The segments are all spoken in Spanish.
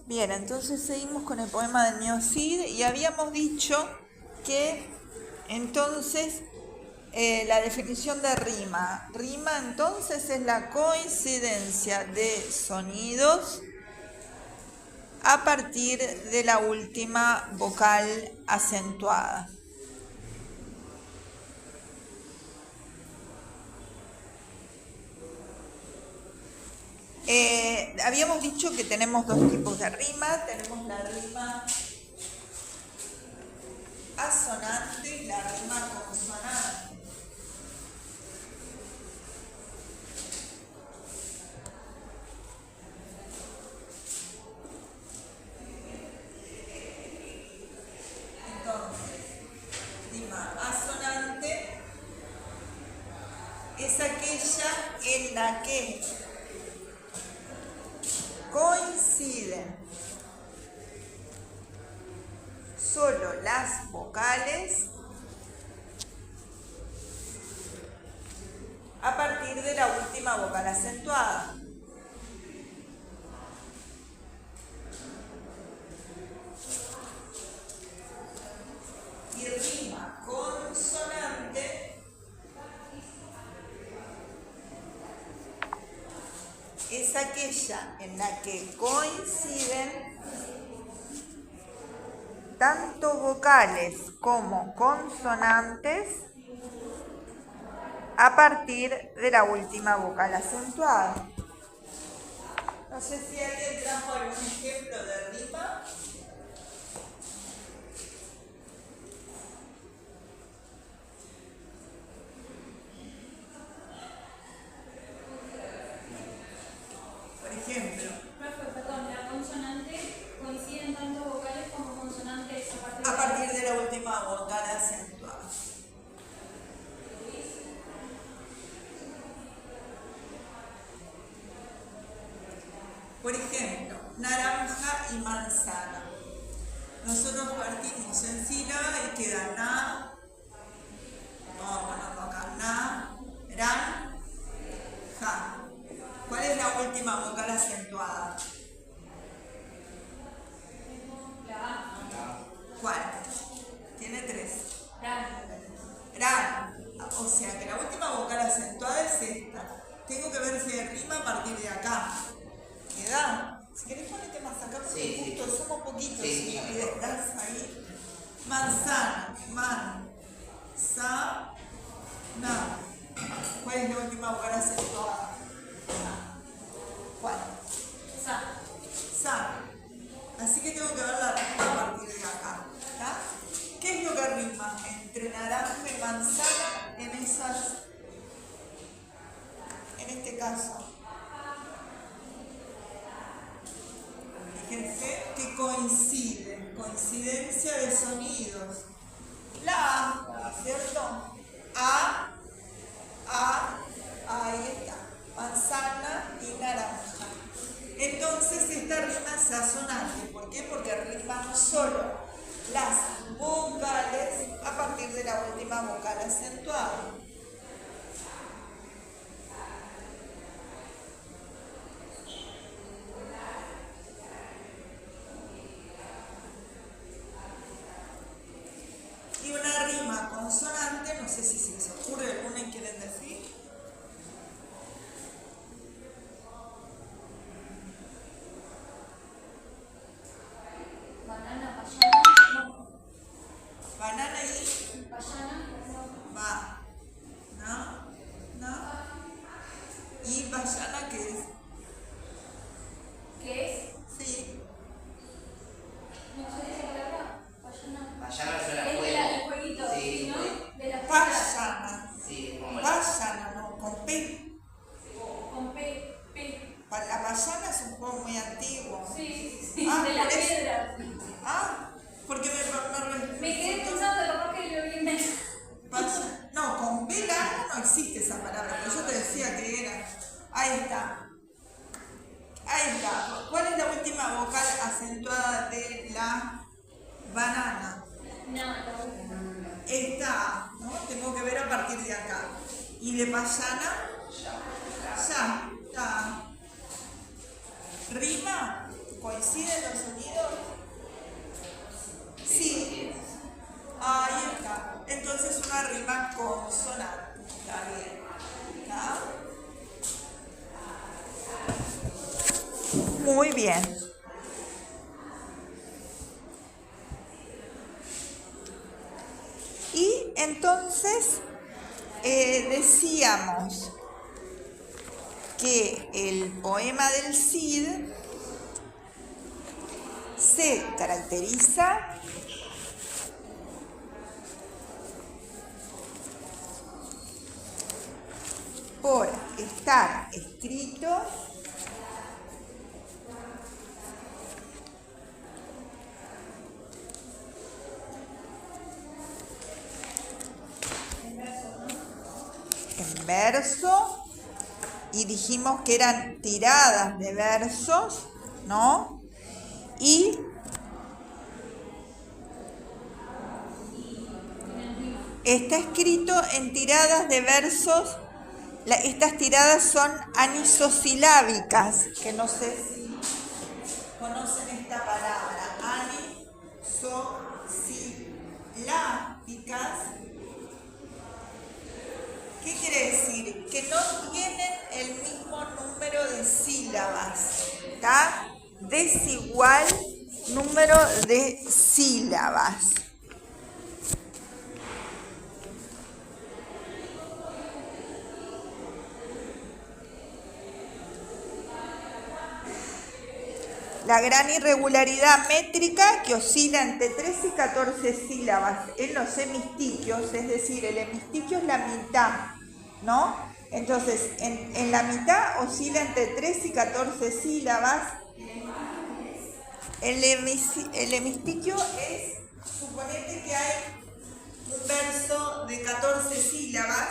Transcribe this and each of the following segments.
Bien, entonces seguimos con el poema del mío Cid y habíamos dicho que entonces la definición de rima. Rima entonces es la coincidencia de sonidos a partir de la última vocal acentuada. Habíamos dicho que tenemos dos tipos de rima. Tenemos la rima asonante y la rima consonante. Entonces, rima asonante es aquella en la que coinciden solo las vocales a partir de la última vocal acentuada. Y rima consonante es aquella en la que coinciden tanto vocales como consonantes a partir de la última vocal acentuada. No sé si alguien trajo algún ejemplo de rima. Por ejemplo, Perdón, la consonante coinciden tanto vocales como consonantes a partir de la última vocal acentuada. Por ejemplo, naranja y manzana. Nosotros partimos en sílaba y queda na. Vamos a ponerlo acá. Na, ran, ja. ¿Cuál es la última vocal acentuada? ¿Cuál? Tiene tres. Ran. O sea que la última vocal acentuada es esta. Tengo que ver si hay rima a partir de acá. ¿Queda? Si querés ponete más acá porque justo somos poquitos y estás ahí. Manzana, man, sa, na. ¿Cuál es la última vocal acentuada? ¿Cuál? Sa. Sa. Así que tengo que ver la rima a partir de acá. ¿Tá? ¿Qué es lo que rima entre naranja y manzana en este caso? Fíjense que coinciden, coincidencia de sonidos. La A, ¿cierto? Ahí está. Manzana y naranja. Entonces esta rima es asonante. ¿Por qué? Porque riman solo las vocales a partir de la última vocal acentuada. Y una rima consonante, no sé si se les ocurre alguna y quieren decir. Banana, payana, no. Banana y Payana, no. va. No. Y payana, ¿qué es? ¿Qué es? Sí. No sé esa palabra. Payana. Payana suena Es fuego. del jueguito, Sí, ¿sí, no? De las Payana. Sí, como Payana, no, con P. con P. La payana es un juego muy antiguo. Sí. Ah, De las por eso. piedras. Ah, porque Me quedé pensando, capaz que lo vi en No, con B larga no existe esa palabra, pero yo te decía que era. Ahí está. ¿Cuál es la última vocal acentuada de la banana? No. Esta, ¿no? Tengo que ver a partir de acá. Y de payana, ya está. Rima, coincide. ¿Coinciden los sonidos? Sí. Ahí está. Entonces una rima consonante. Está bien. ¿Está? Muy bien. Y entonces decíamos que el poema del Cid se caracteriza por estar escrito en verso, y dijimos que eran tiradas de versos, ¿no? Y está escrito en tiradas de versos. Estas tiradas son anisosilábicas, que no sé si conocen esta palabra, anisosilábicas. ¿Qué quiere decir? Que no tienen el mismo número de sílabas, ¿está? Desigual número de sílabas. La gran irregularidad métrica que oscila entre 3 y 14 sílabas en los hemistiquios, es decir, el hemistiquio es la mitad, ¿no? Entonces, en la mitad oscila entre 3 y 14 sílabas. El hemistiquio es, suponete que hay un verso de 14 sílabas.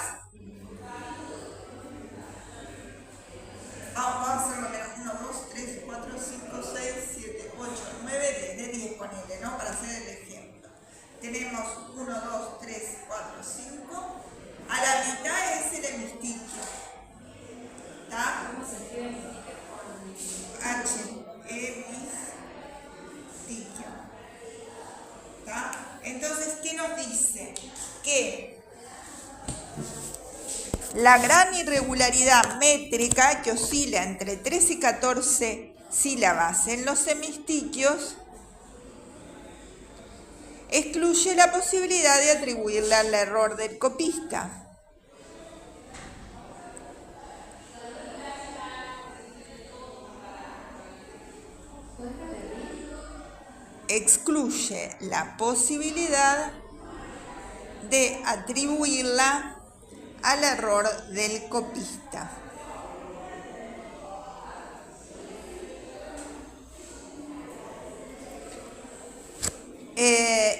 Vamos a hacerlo menos 1, 2, 3, 4, 5, 6, 7, 8, 9, 10, de 10 ponele, ¿no? Para hacer el ejemplo. Tenemos 1, 2, 3, 4, 5. A la mitad es el hemistiquio. ¿Está? ¿Cómo se escribe? Hemistiquio. ¿Está? Entonces, ¿qué nos dice? Que la gran irregularidad métrica que oscila entre 3 y 14 sílabas en los hemistiquios excluye la posibilidad de atribuirle al error del copista. Excluye la posibilidad de atribuirla al error del copista.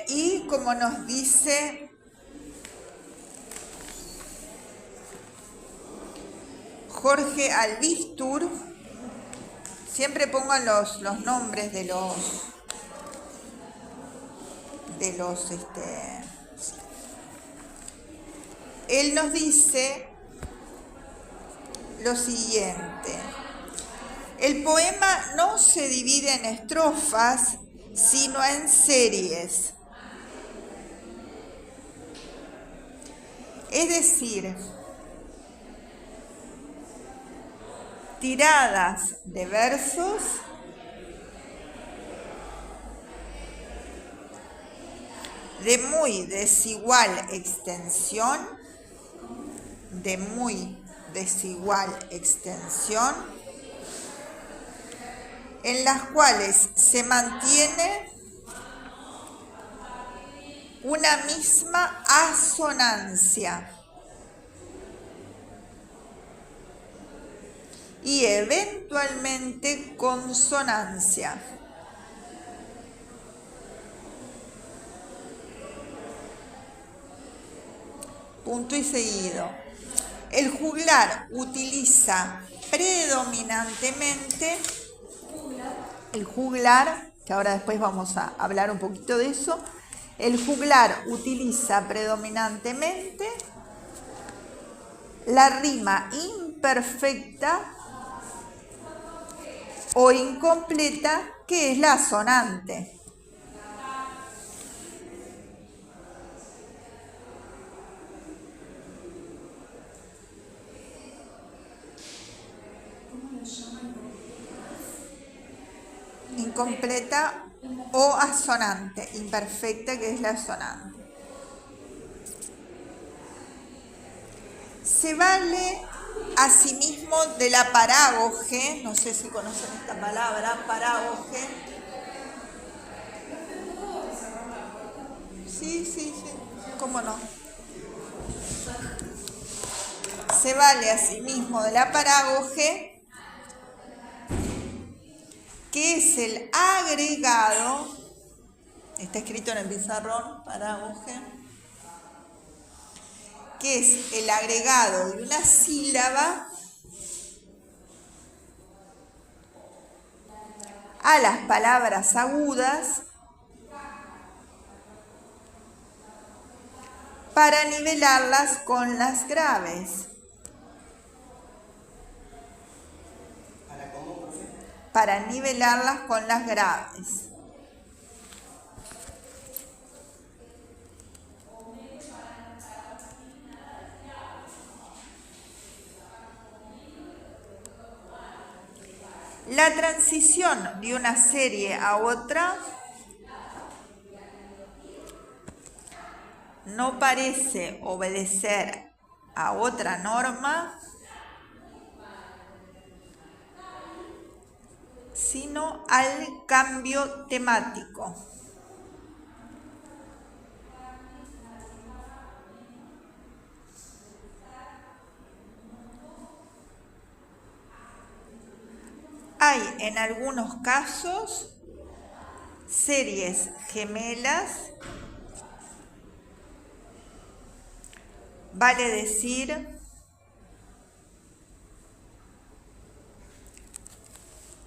Y como nos dice Jorge Albistur, siempre pongan los nombres de los él nos dice lo siguiente: el poema no se divide en estrofas, sino en series. Es decir, tiradas de versos de muy desigual extensión, en las cuales se mantiene una misma asonancia y eventualmente consonancia. Punto y seguido. El juglar utiliza predominantemente, que ahora después vamos a hablar un poquito de eso, el juglar utiliza predominantemente la rima imperfecta o incompleta, que es la asonante. Incompleta o asonante, imperfecta, que es la asonante. Se vale asimismo de la parágoge, no sé si conocen esta palabra, parágoge. Sí, cómo no. Se vale asimismo de la parágoge, que es el agregado, está escrito en el pizarrón, parágoge, que es el agregado de una sílaba a las palabras agudas para nivelarlas con las graves. Para nivelarlas con las graves. La transición de una serie a otra no parece obedecer a otra norma, sino al cambio temático. Hay en algunos casos series gemelas, vale decir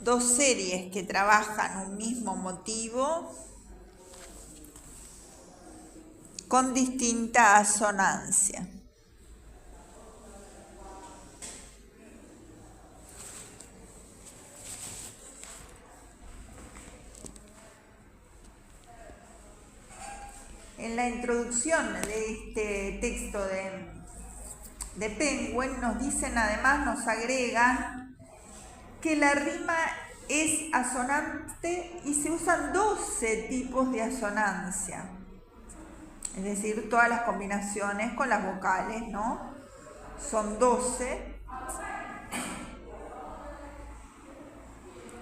dos series que trabajan un mismo motivo con distinta asonancia. En la introducción de este texto de Penguin nos dicen, además, nos agregan que la rima es asonante y se usan 12 tipos de asonancia. Es decir, todas las combinaciones con las vocales, ¿no? Son 12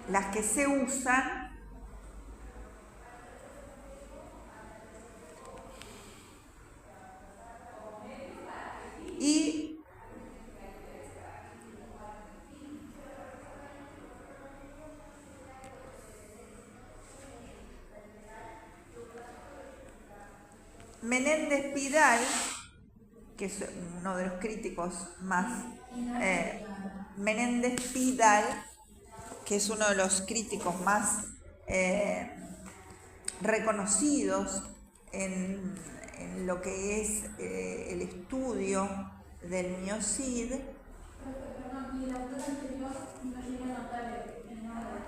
las que se usan. Y Menéndez Pidal, que es uno de los críticos más, Menéndez Pidal, que es uno de los críticos más reconocidos en lo que es el estudio del miocid. Perdón, y el autor anterior no llega a notar el nombre.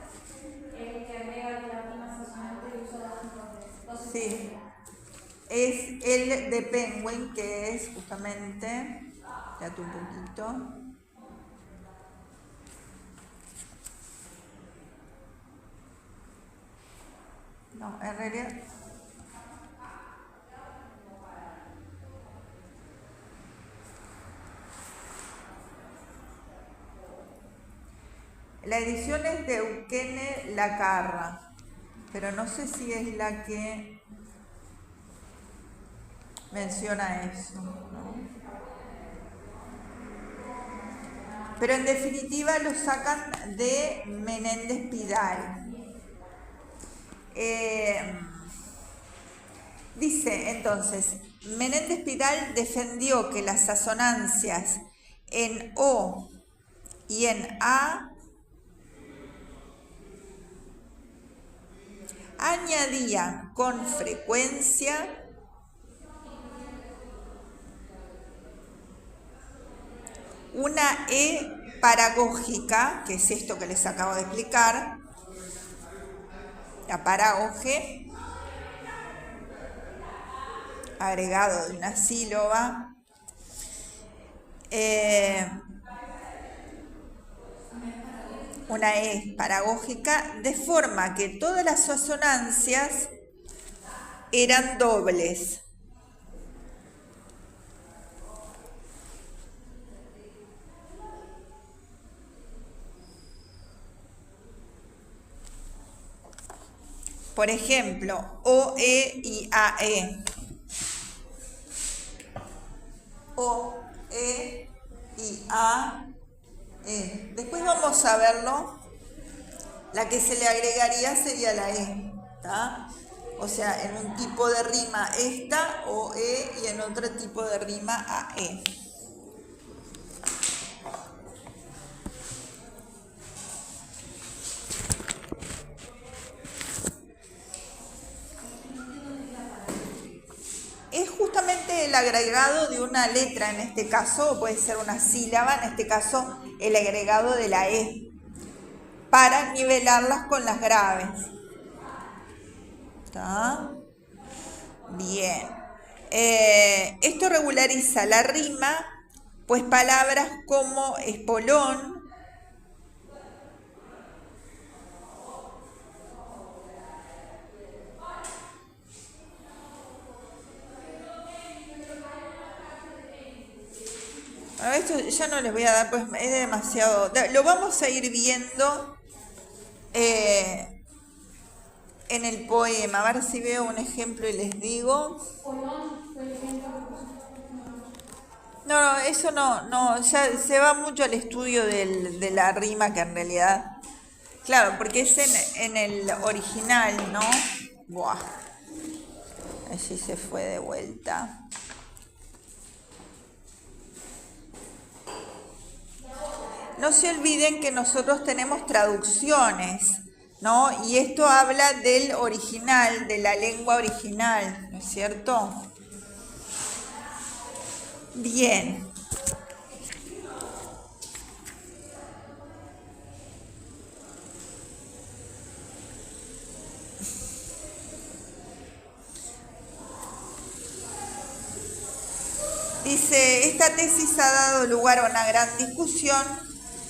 El que agrega que la rima asonante y usa las nombres. Sí, es el de Penguin, que es justamente, date un poquito. No, en realidad la edición es de Eukene Lacarra, pero no sé si es la que menciona eso, ¿no? Pero en definitiva lo sacan de Menéndez Pidal. Dice entonces, Menéndez Pidal defendió que las asonancias en O y en A añadían con frecuencia una E paragógica, que es esto que les acabo de explicar, la paragoge, agregado de una sílaba, una E paragógica, de forma que todas las asonancias eran dobles. Por ejemplo, O, E y AE. O, E y A, E. Después vamos a verlo. La que se le agregaría sería la E, ¿tá? O sea, en un tipo de rima esta, O, E, y en otro tipo de rima AE. Es justamente el agregado de una letra en este caso, o puede ser una sílaba, en este caso el agregado de la E, para nivelarlas con las graves. ¿Está? Bien. Esto regulariza la rima, pues palabras como espolón, esto ya no les voy a dar, pues es demasiado. Lo vamos a ir viendo en el poema. A ver si veo un ejemplo y les digo. No, eso no, ya se va mucho al estudio de la rima, que en realidad, claro, porque es en el original, ¿no? Buah, así se fue de vuelta. No se olviden que nosotros tenemos traducciones, ¿no? Y esto habla del original, de la lengua original, ¿no es cierto? Bien. Dice, esta tesis ha dado lugar a una gran discusión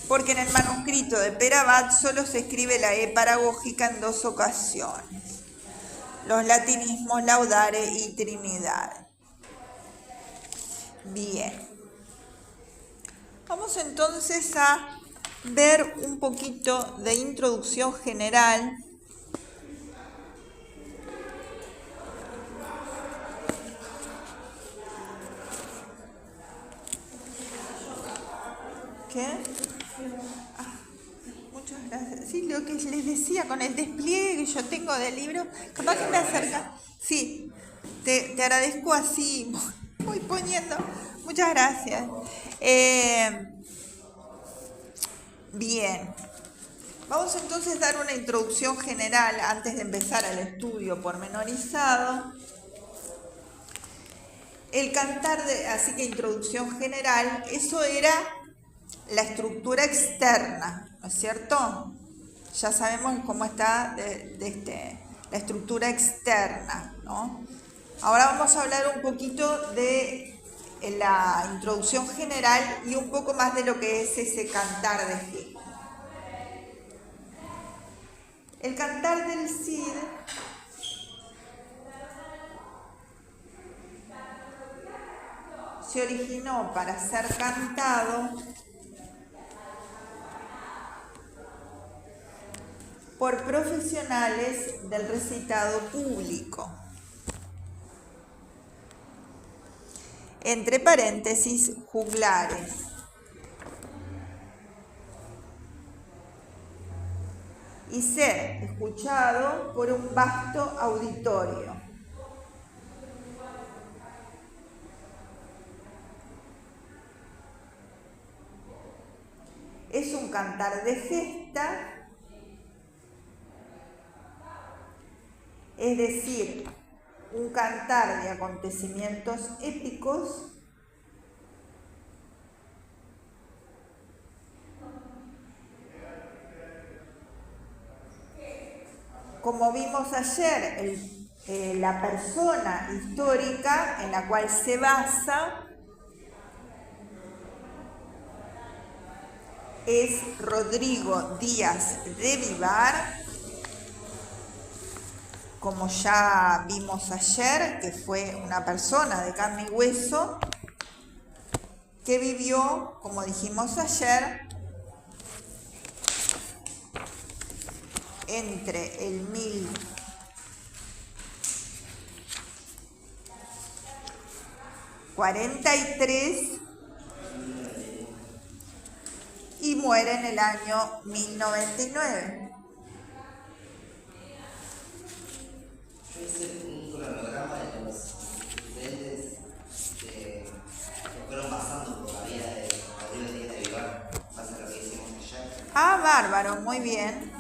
porque en el manuscrito de Pere Abad solo se escribe la E paragógica en 2 ocasiones, los latinismos laudare y trinidad. Bien. Vamos entonces a ver un poquito de introducción general. ¿Qué? Muchas gracias. Sí, lo que les decía, con el despliegue que yo tengo del libro, capaz que me acerca. Sí, te agradezco así, voy poniendo. Muchas gracias. Bien. Vamos entonces a dar una introducción general antes de empezar al estudio pormenorizado. El cantar, así que introducción general, eso era la estructura externa, ¿no es cierto? Ya sabemos cómo está la estructura externa, ¿no? Ahora vamos a hablar un poquito de la introducción general y un poco más de lo que es ese cantar de Gil. El cantar del Cid se originó para ser cantado por profesionales del recitado público. Entre paréntesis, juglares. Y ser escuchado por un vasto auditorio. Es un cantar de gesta, es decir, un cantar de acontecimientos épicos como vimos ayer, la persona histórica en la cual se basa es Rodrigo Díaz de Vivar, como ya vimos ayer, que fue una persona de carne y hueso, que vivió, como dijimos ayer, entre el 1043 y muere en el año 1099. Yo hice un cronograma de los diferentes que fueron pasando por la vida de Rodrigo Díaz de Vivar, base a lo que hicimos ayer. Ah, bárbaro, muy bien.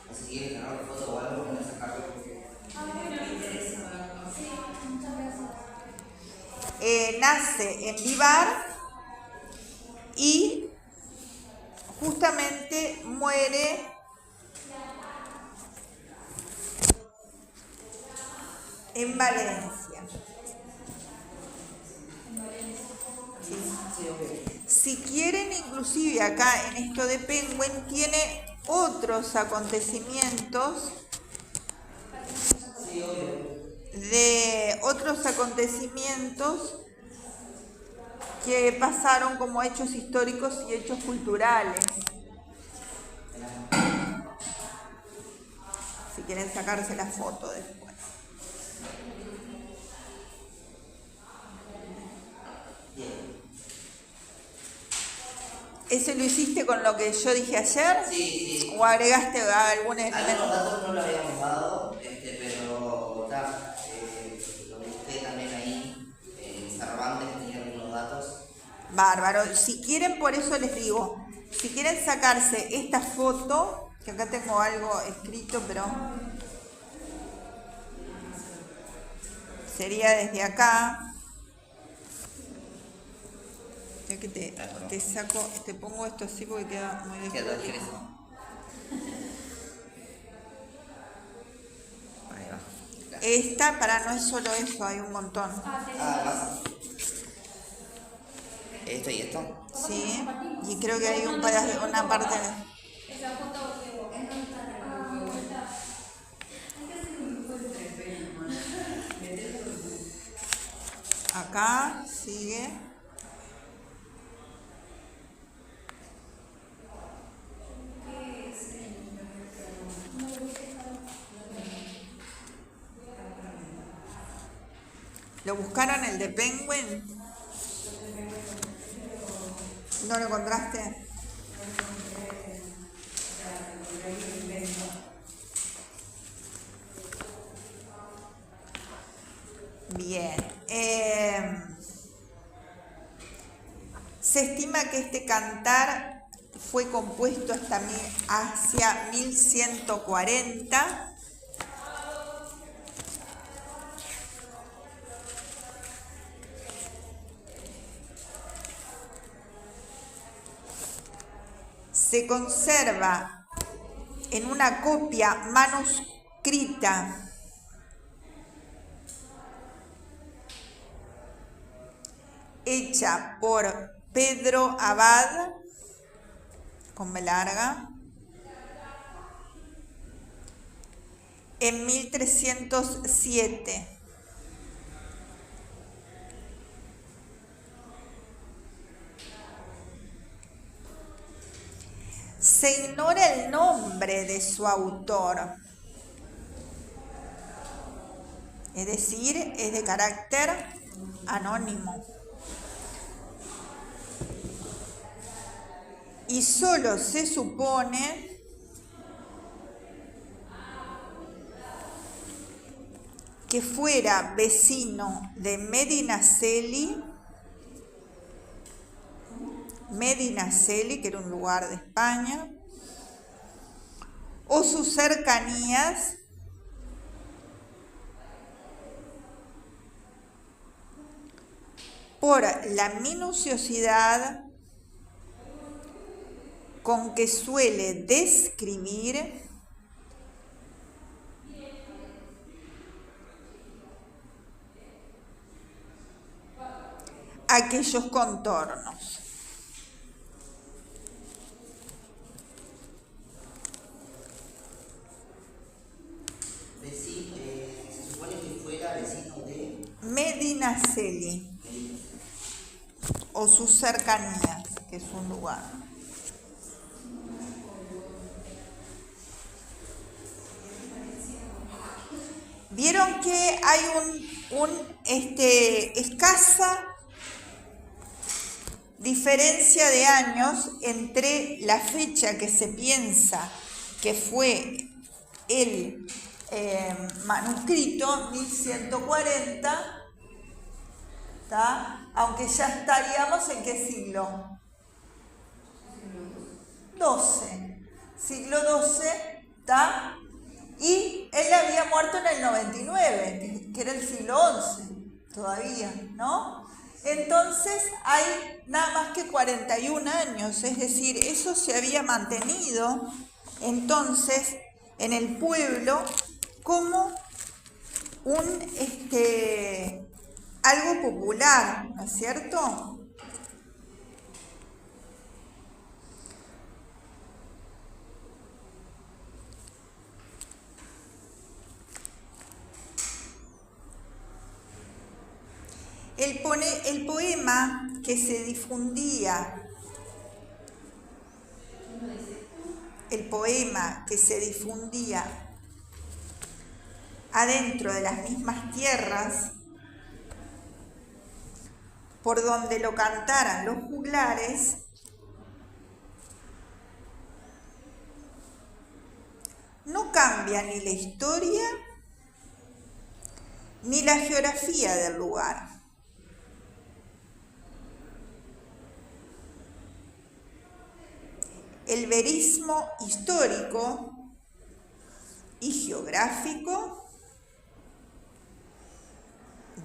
No sé si quieren ganar una foto o algo, van a sacarlo porque me interesa verlo. Sí, muchas gracias. Nace en Vivar y justamente muere en Valencia. Sí. Si quieren, inclusive acá en esto de Penguin tiene otros acontecimientos que pasaron como hechos históricos y hechos culturales. Si quieren sacarse la foto después. ¿Ese lo hiciste con lo que yo dije ayer? Sí. ¿O agregaste algún elemento? Algunos datos no lo habíamos dado, pero lo busqué también ahí. Cervantes tenía algunos datos. Bárbaro. Si quieren, por eso les digo, si quieren sacarse esta foto, que acá tengo algo escrito, pero sería desde acá. Ya que te saco, te pongo esto así porque queda muy desprolijado. Ahí va. Gracias. Esta, no es solo eso, hay un montón. Pasa. ¿Esto y esto? Sí, y creo que hay un pedazo, una parte. Esa foto que es Acá sigue. ¿Lo buscaron el de Penguin? ¿No lo encontraste? Bien. Se estima que este cantar fue compuesto hacia 1140. Se conserva en una copia manuscrita hecha por Pedro Abad, con B larga, en 1307. Se ignora el nombre de su autor, es decir, es de carácter anónimo. Y solo se supone que fuera vecino de Medinaceli, que era un lugar de España, o sus cercanías, por la minuciosidad con que suele describir aquellos contornos. Se supone que fuera vecino de Medinaceli, o sus cercanías, que es un lugar. Vieron que hay escasa diferencia de años entre la fecha que se piensa que fue el manuscrito, 1140, ¿tá? Aunque ya estaríamos en qué siglo? Siglo XII, ¿tá? Y él había muerto en el 99, que era el siglo XI todavía, ¿no? Entonces hay nada más que 41 años, es decir, eso se había mantenido entonces en el pueblo como algo popular, ¿no es cierto? El poema que se difundía, adentro de las mismas tierras por donde lo cantaran los juglares, no cambia ni la historia ni la geografía del lugar. El verismo histórico y geográfico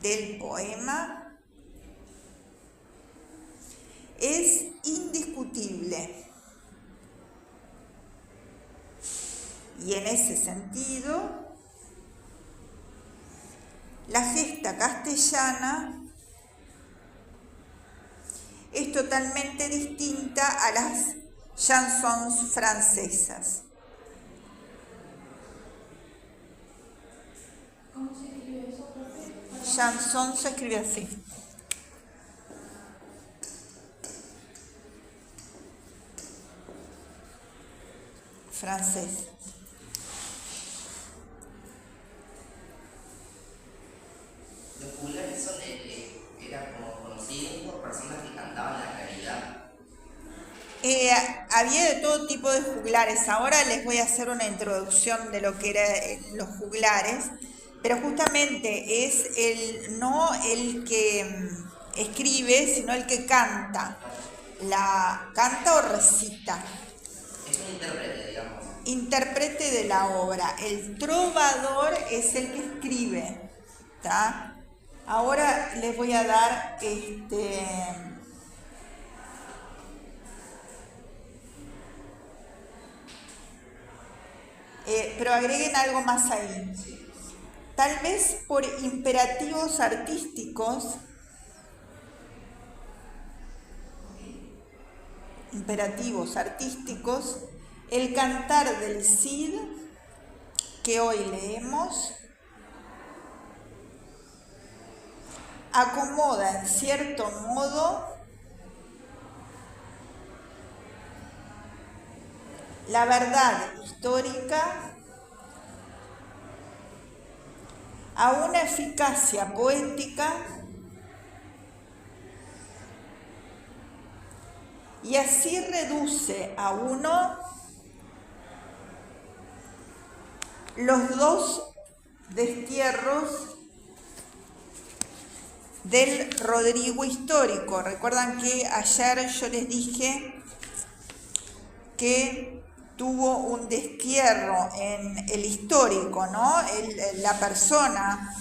del poema es indiscutible. Y en ese sentido, la gesta castellana es totalmente distinta a las chansons francesas. ¿Cómo se escribe eso, profe? Chanson se escribe así. Francés. los juglares eran como conocidos por personas que cantaban la caridad. Había de todo tipo de juglares. Ahora les voy a hacer una introducción de lo que eran los juglares, pero justamente es no el que escribe, sino el que canta. Canta o recita. Es un intérprete, digamos. Intérprete de la obra. El trovador es el que escribe, ¿tá? Ahora les voy a dar pero agreguen algo más ahí. Tal vez por imperativos artísticos, el cantar del Cid que hoy leemos acomoda en cierto modo la verdad histórica a una eficacia poética y así reduce a uno los dos destierros del Rodrigo histórico. Recuerdan que ayer yo les dije que tuvo un destierro en el histórico, ¿no? La persona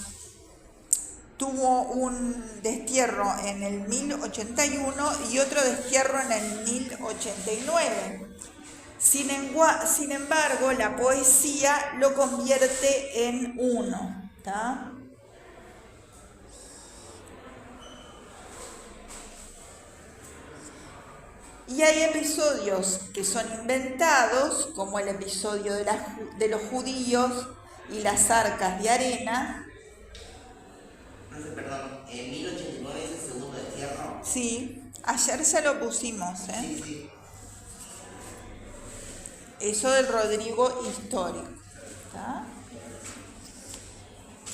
tuvo un destierro en el 1081 y otro destierro en el 1089. Sin embargo, la poesía lo convierte en uno, ¿tá? Y hay episodios que son inventados, como el episodio de los judíos y las arcas de arena. Profe, perdón, en 1089 es el segundo destierro. Sí, ayer ya lo pusimos, Sí, sí. Eso del Rodrigo histórico. ¿Tá?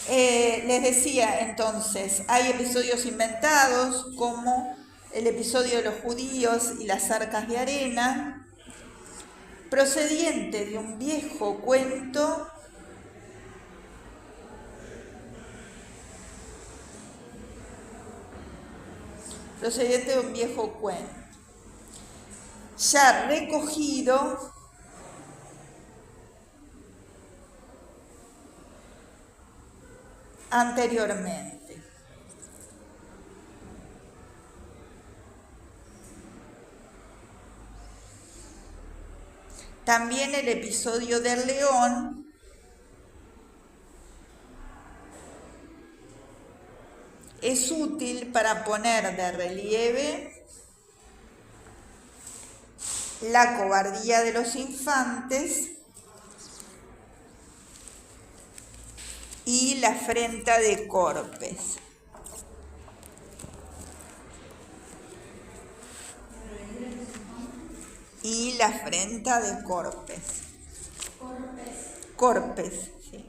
Les decía entonces, hay episodios inventados como el episodio de los judíos y las arcas de arena, procediente de un viejo cuento ya recogido anteriormente. También el episodio del león es útil para poner de relieve la cobardía de los infantes y la afrenta de Corpes. Y la afrenta de Corpes. Corpes, sí.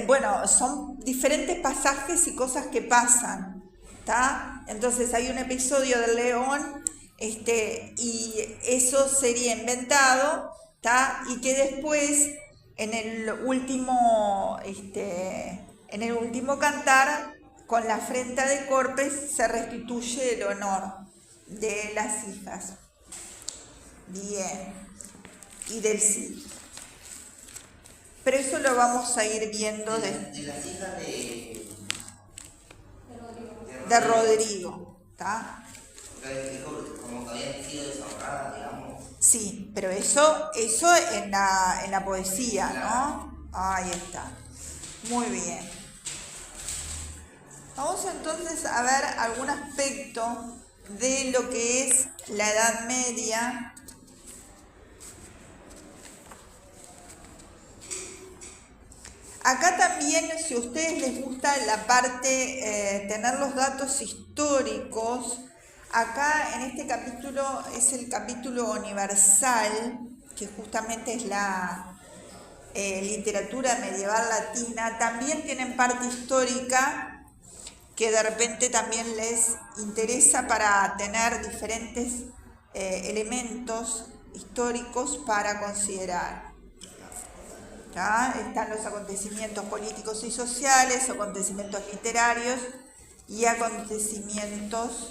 Bueno, son diferentes pasajes y cosas que pasan, ¿tá? Entonces hay un episodio del león, y eso sería inventado, ¿tá? Y que después, en el último cantar, con la afrenta de Corpes, se restituye el honor de las hijas. Bien. Y del Cid. Pero eso lo vamos a ir viendo De las hijas de Rodrigo, ¿tá? Como que habían sido deshonradas, digamos. Sí, pero eso en la poesía, ¿no? Ahí está. Muy bien. Vamos entonces a ver algún aspecto de lo que es la Edad Media. Acá también, si a ustedes les gusta la parte, tener los datos históricos, acá en este capítulo es el capítulo universal, que justamente es la literatura medieval latina. También tienen parte histórica, que de repente también les interesa para tener diferentes elementos históricos para considerar. ¿tá? Están los acontecimientos políticos y sociales, acontecimientos literarios y acontecimientos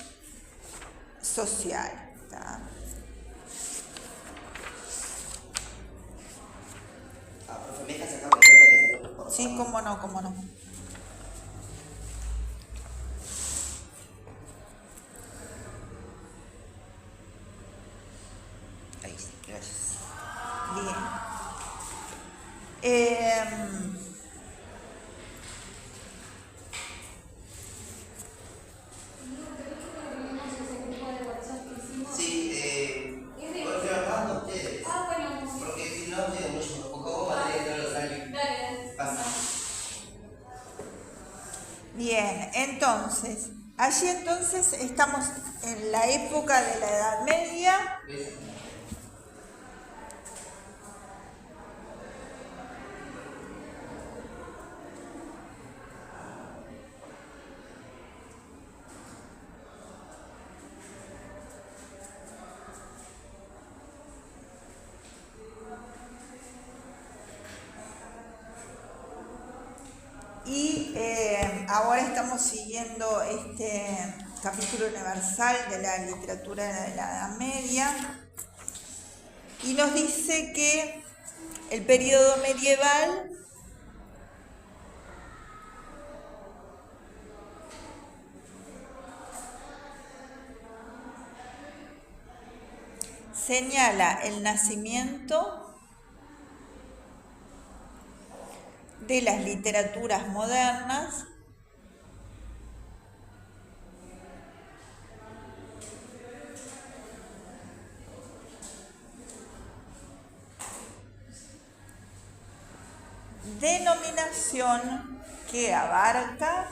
sociales. ¿tá? Profe, me deja sacarme cuenta que se por Sí, cómo no, cómo no. Ahí sí, gracias. Bien. Sí, porque lo mando a ustedes. Porque si no, tengo mucho poco material de todos los años. Pasa. Bien, entonces, allí entonces estamos en la época de la Edad Media. ¿Ves? Y ahora estamos siguiendo este capítulo universal de la literatura de la Edad Media. Y nos dice que el periodo medieval señala el nacimiento de las literaturas modernas denominación que abarca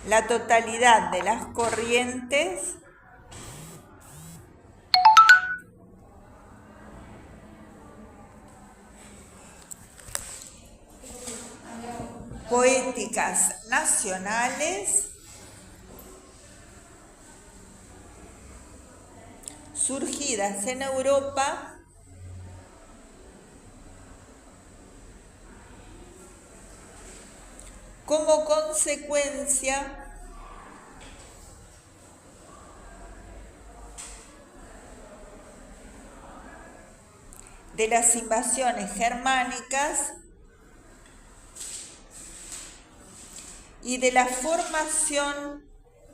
la totalidad de las corrientes poéticas nacionales surgidas en Europa como consecuencia de las invasiones germánicas y de la formación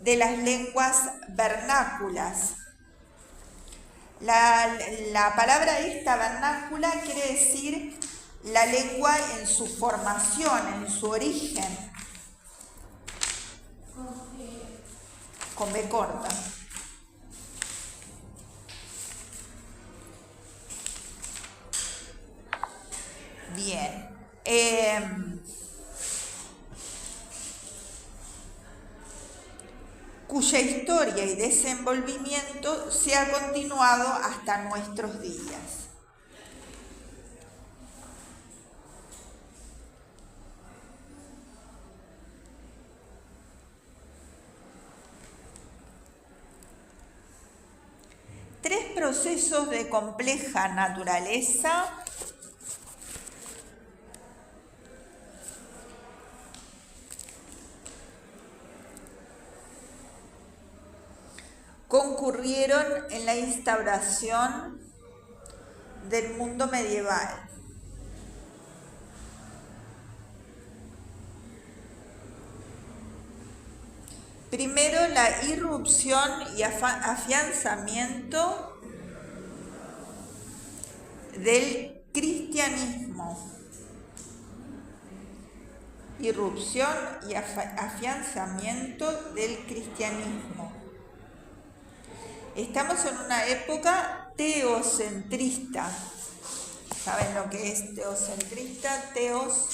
de las lenguas vernáculas. La palabra esta, vernácula, quiere decir la lengua en su formación, en su origen. Con B corta. Bien. Cuya historia y desenvolvimiento se ha continuado hasta nuestros días. Tres procesos de compleja naturaleza concurrieron en la instauración del mundo medieval. Primero, la irrupción y afianzamiento del cristianismo. Irrupción y afianzamiento del cristianismo. Estamos en una época teocentrista. ¿Saben lo que es teocentrista? Dios,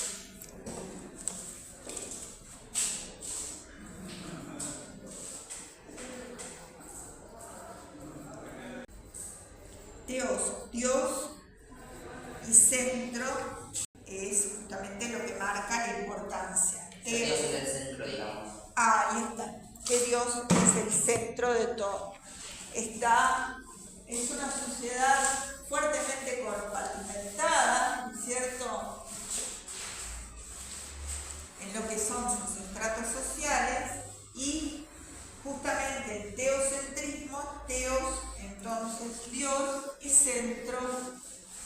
y centro es justamente lo que marca la importancia. Dios es el centro, digamos. Ahí está. Que Dios es el centro de todo. Es una sociedad fuertemente compartimentada, ¿cierto? En lo que son sus estratos sociales, y justamente el teocentrismo, entonces Dios y centro,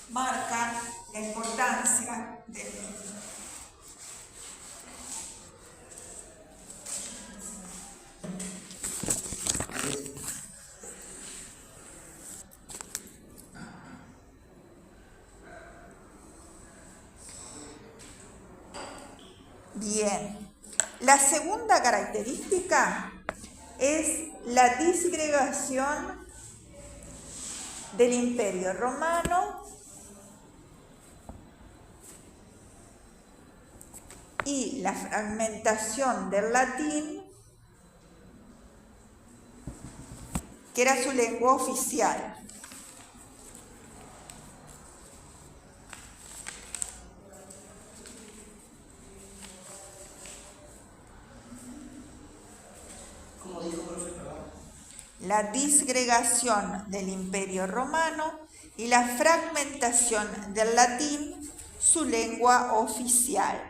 marcan la importancia del mismo. Bien, la segunda característica es la disgregación del Imperio Romano y la fragmentación del latín, que era su lengua oficial. La disgregación del Imperio Romano y la fragmentación del latín, su lengua oficial.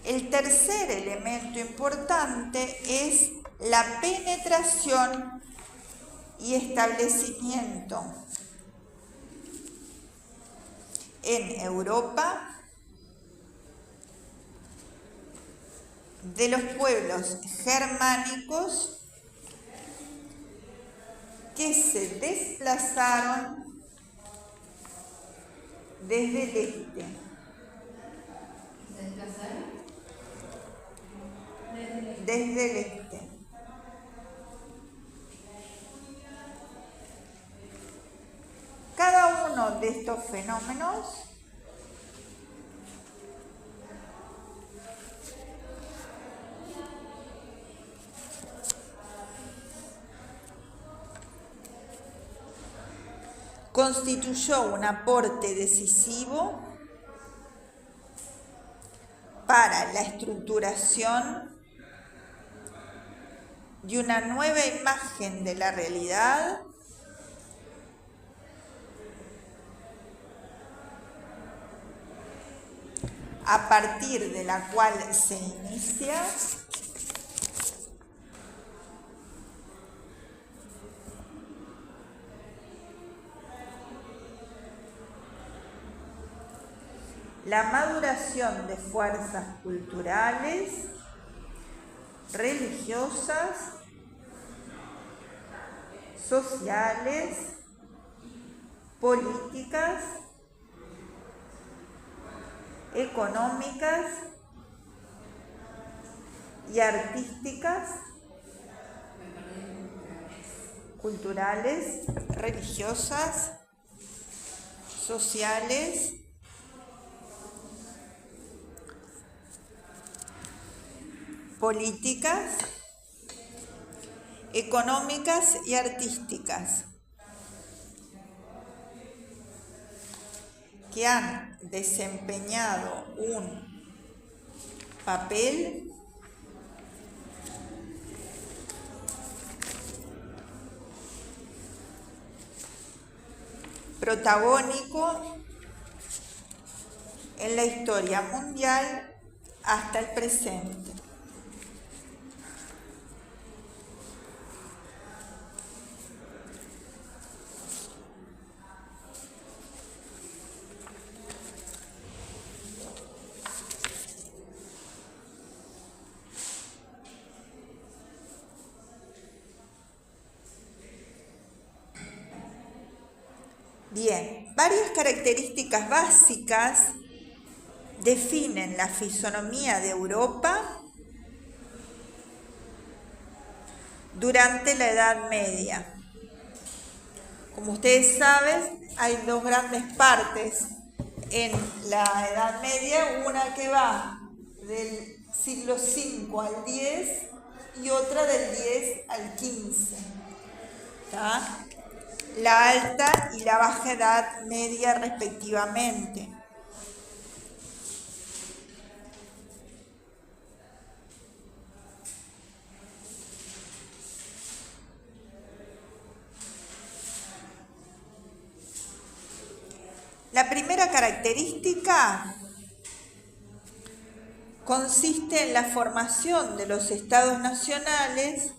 El tercer elemento importante es la penetración y establecimiento en Europa de los pueblos germánicos que se desplazaron desde el este. ¿Se desplazaron? Desde el este. Cada uno de estos fenómenos constituyó un aporte decisivo para la estructuración de una nueva imagen de la realidad a partir de la cual se inicia la maduración de fuerzas culturales, religiosas, sociales, políticas, económicas y artísticas, culturales, religiosas, sociales, políticas, económicas y artísticas, que han desempeñado un papel protagónico en la historia mundial hasta el presente. Bien, varias características básicas definen la fisonomía de Europa durante la Edad Media. Como ustedes saben, hay dos grandes partes en la Edad Media, una que va del siglo V al X y otra del X al XV. ¿Está? La alta y la baja Edad Media respectivamente. La primera característica consiste en la formación de los estados nacionales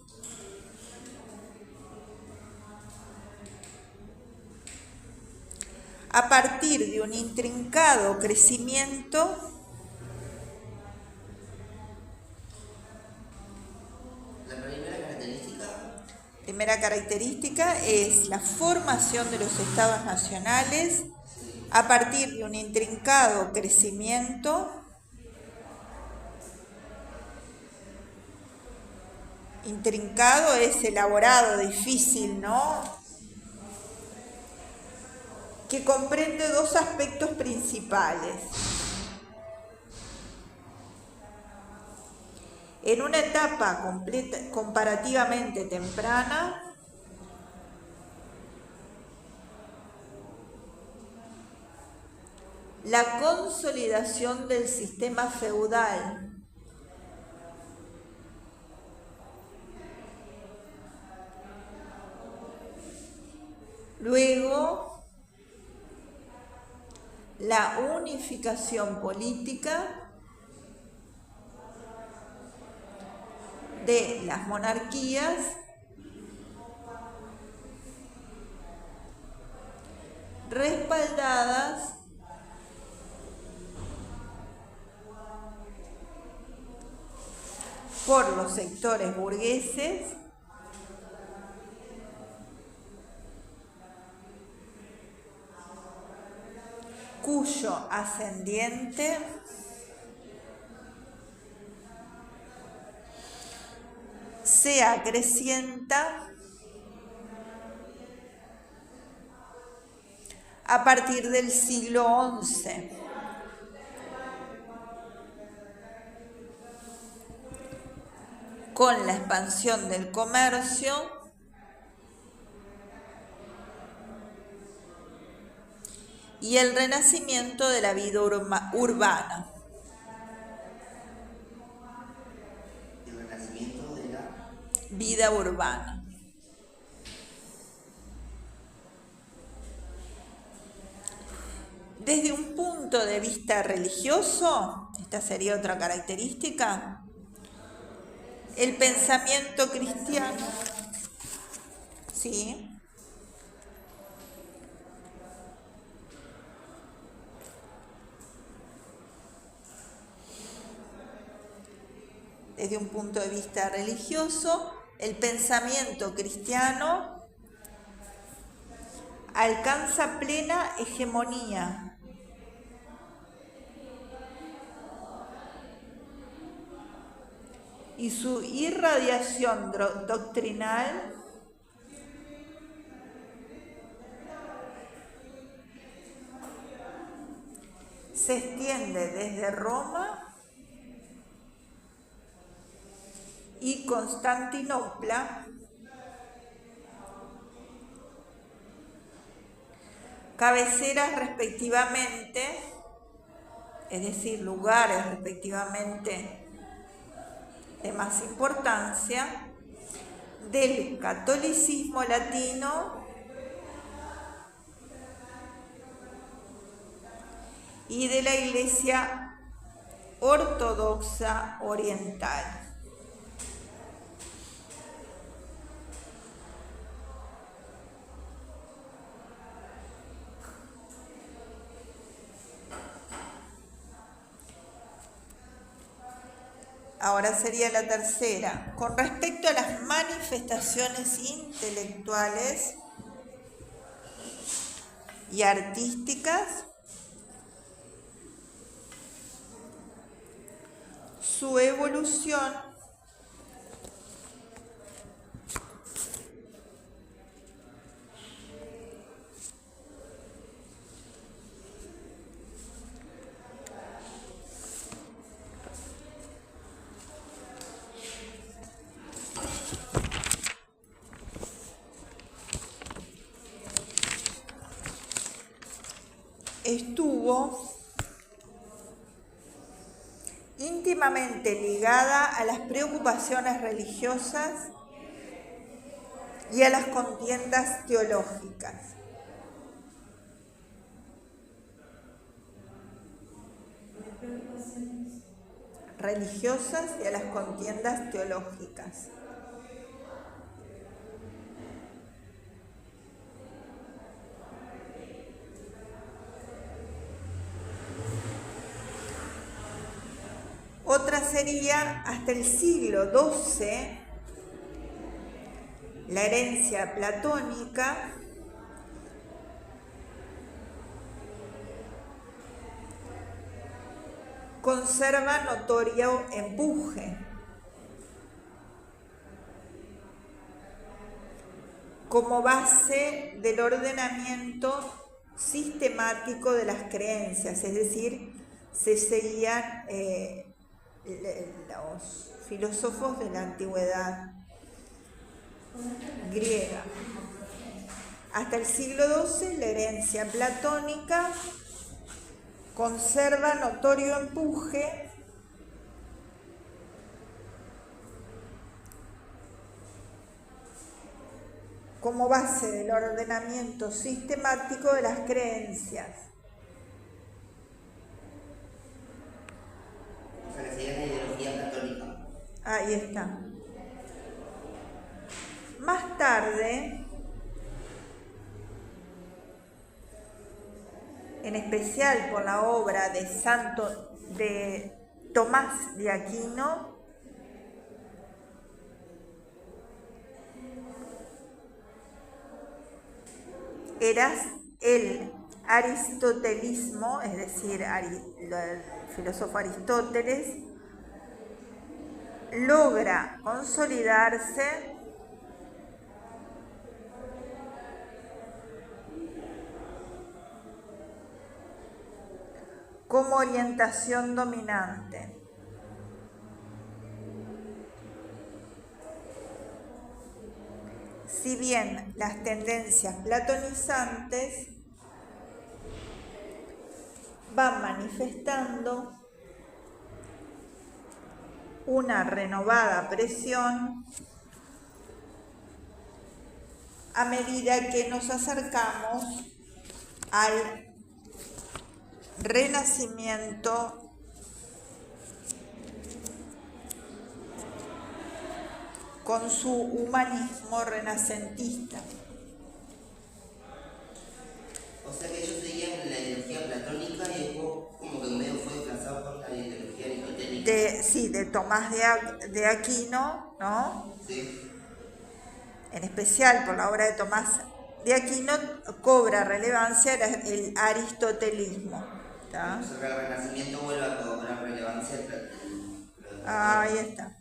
a partir de un intrincado crecimiento Primera característica es la formación de los estados nacionales a partir de un intrincado crecimiento intrincado es elaborado, difícil, ¿no? Que comprende dos aspectos principales. En una etapa comparativamente temprana, la consolidación del sistema feudal. Luego, la unificación política de las monarquías respaldadas por los sectores burgueses cuyo ascendiente se acrecienta a partir del siglo XI. Con la expansión del comercio y el renacimiento de la vida urbana. El renacimiento de la vida urbana. Desde un punto de vista religioso, esta sería otra característica, el pensamiento cristiano, ¿sí?, desde un punto de vista religioso, el pensamiento cristiano alcanza plena hegemonía y su irradiación doctrinal se extiende desde Roma y Constantinopla, cabeceras respectivamente, es decir, lugares respectivamente de más importancia, del catolicismo latino y de la Iglesia ortodoxa oriental. Ahora sería la tercera. Con respecto a las manifestaciones intelectuales y artísticas, su evolución estuvo íntimamente ligada a las preocupaciones religiosas y a las contiendas teológicas. Religiosas y a las contiendas teológicas. Otra sería hasta el siglo XII, la herencia platónica, conserva notorio empuje como base del ordenamiento sistemático de las creencias, es decir, se seguían los filósofos de la antigüedad griega. Hasta el siglo XII, la herencia platónica conserva notorio empuje como base del ordenamiento sistemático de las creencias. O sea, que sería la ideología católica. Ahí está. Más tarde, en especial por la obra de Tomás de Aquino, el aristotelismo, es decir, el filósofo Aristóteles, logra consolidarse como orientación dominante. Si bien las tendencias platonizantes van manifestando una renovada presión a medida que nos acercamos al Renacimiento con su humanismo renacentista. O sea que ellos seguían la ideología platónica y después como que en medio fue desplazado por la ideología aristotélica. De Tomás de Aquino, ¿no? Sí. En especial por la obra de Tomás de Aquino, cobra relevancia el aristotelismo. ¿Tá? O sea que el Renacimiento vuelve a cobrar relevancia. Ahí está.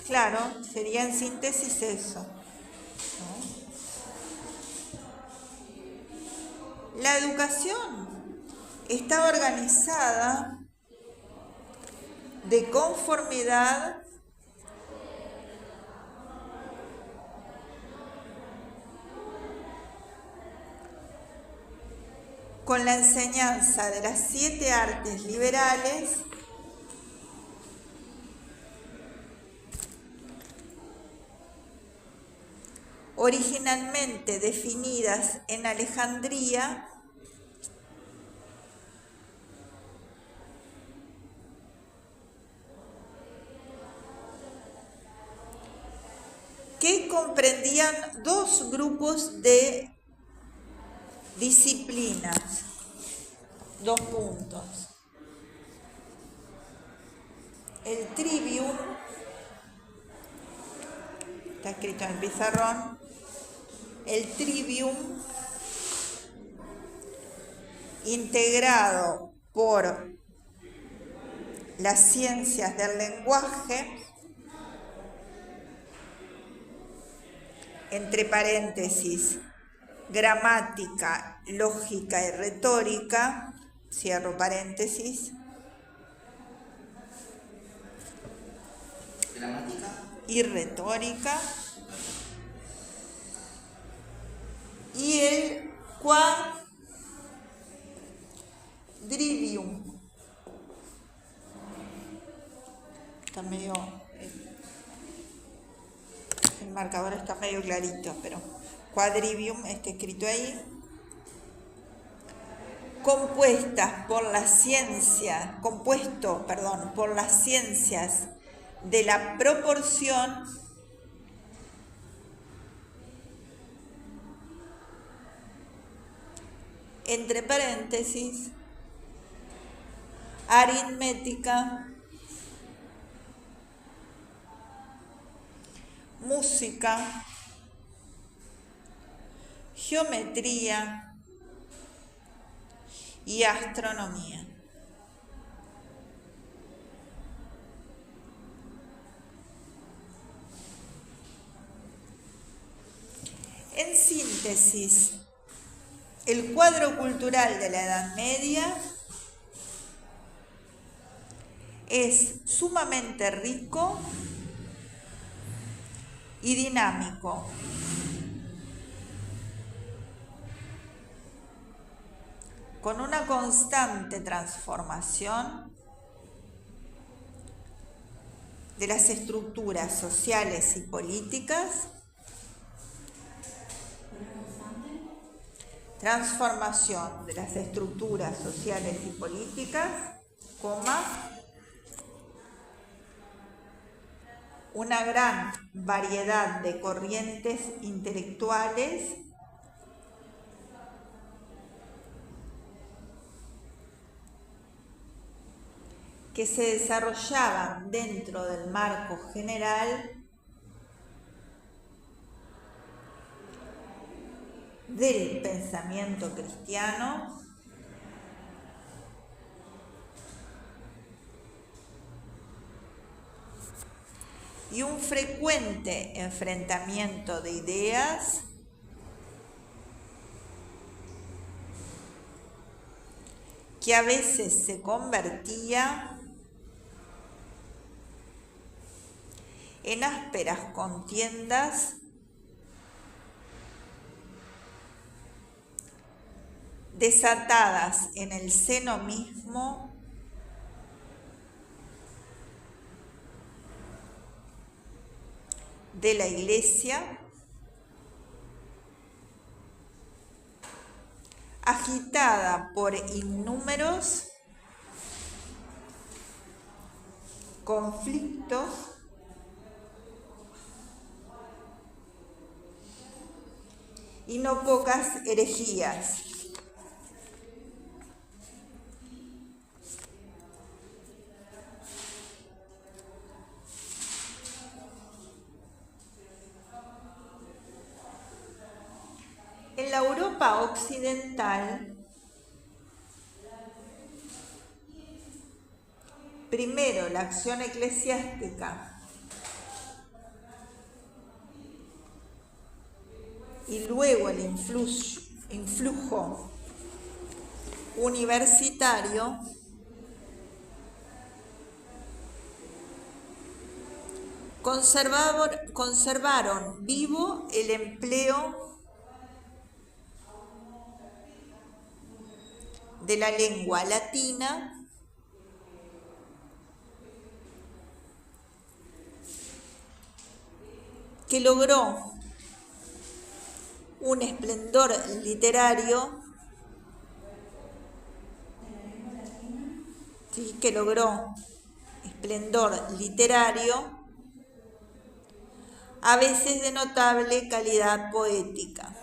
Claro, sería en síntesis eso, ¿no? La educación está organizada de conformidad con la enseñanza de las 7 artes liberales originalmente definidas en Alejandría que comprendían 2 grupos de disciplinas, 2 puntos. El trivium, está escrito en el pizarrón, el trivium integrado por las ciencias del lenguaje, entre paréntesis, gramática, lógica y retórica, cierro paréntesis, Gramática y retórica, y el quadrivium. Está medio, el marcador está medio clarito, pero quadrivium está escrito ahí. Compuesto por las ciencias de la proporción, entre paréntesis, aritmética, música, geometría y astronomía. En síntesis, el cuadro cultural de la Edad Media es sumamente rico y dinámico. Con una constante transformación de las estructuras sociales y políticas, transformación de las estructuras sociales y políticas, una gran variedad de corrientes intelectuales que se desarrollaban dentro del marco general del pensamiento cristiano y un frecuente enfrentamiento de ideas que a veces se convertía en ásperas contiendas desatadas en el seno mismo de la Iglesia, agitada por innúmeros conflictos y no pocas herejías. En la Europa occidental, primero la acción eclesiástica y luego el influjo universitario conservaron vivo el empleo de la lengua latina que logró un esplendor literario, a veces de notable calidad poética.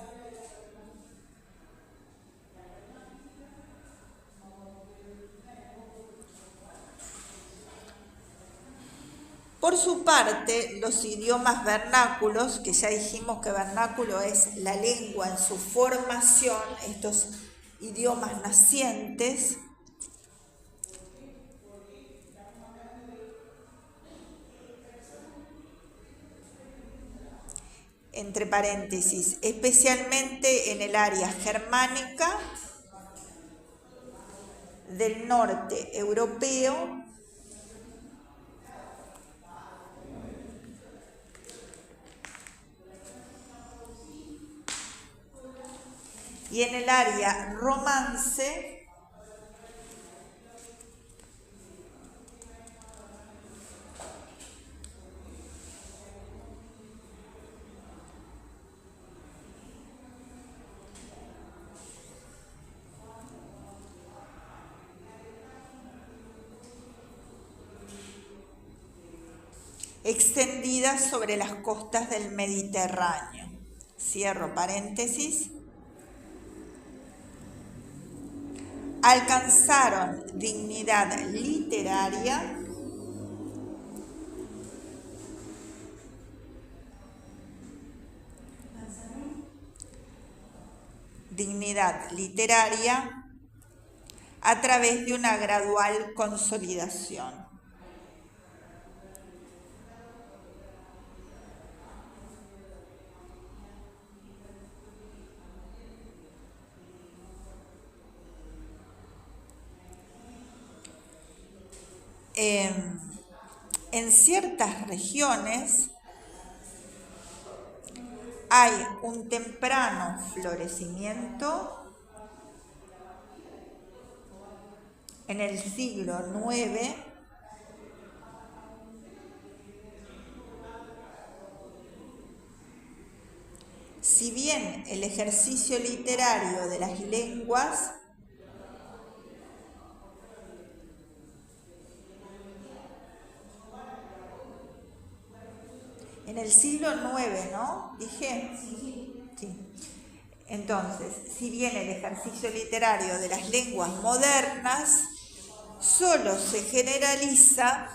Por su parte, los idiomas vernáculos, que ya dijimos que vernáculo es la lengua en su formación, estos idiomas nacientes, entre paréntesis, especialmente en el área germánica del norte europeo y en el área romance extendidas sobre las costas del Mediterráneo. Cierro paréntesis. Alcanzaron dignidad literaria a través de una gradual consolidación. En ciertas regiones hay un temprano florecimiento en el siglo IX si bien el ejercicio literario de las lenguas En el siglo IX, ¿no? ¿Dije? Sí. Entonces, si bien el ejercicio literario de las lenguas modernas solo se generaliza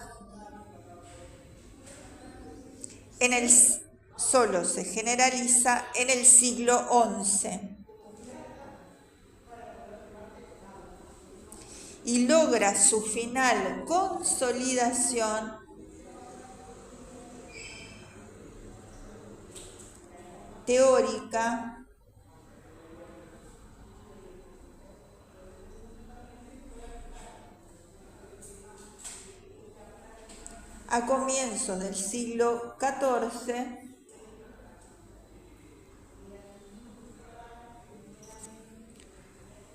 en el siglo XI y logra su final consolidación teórica a comienzos del siglo XIV,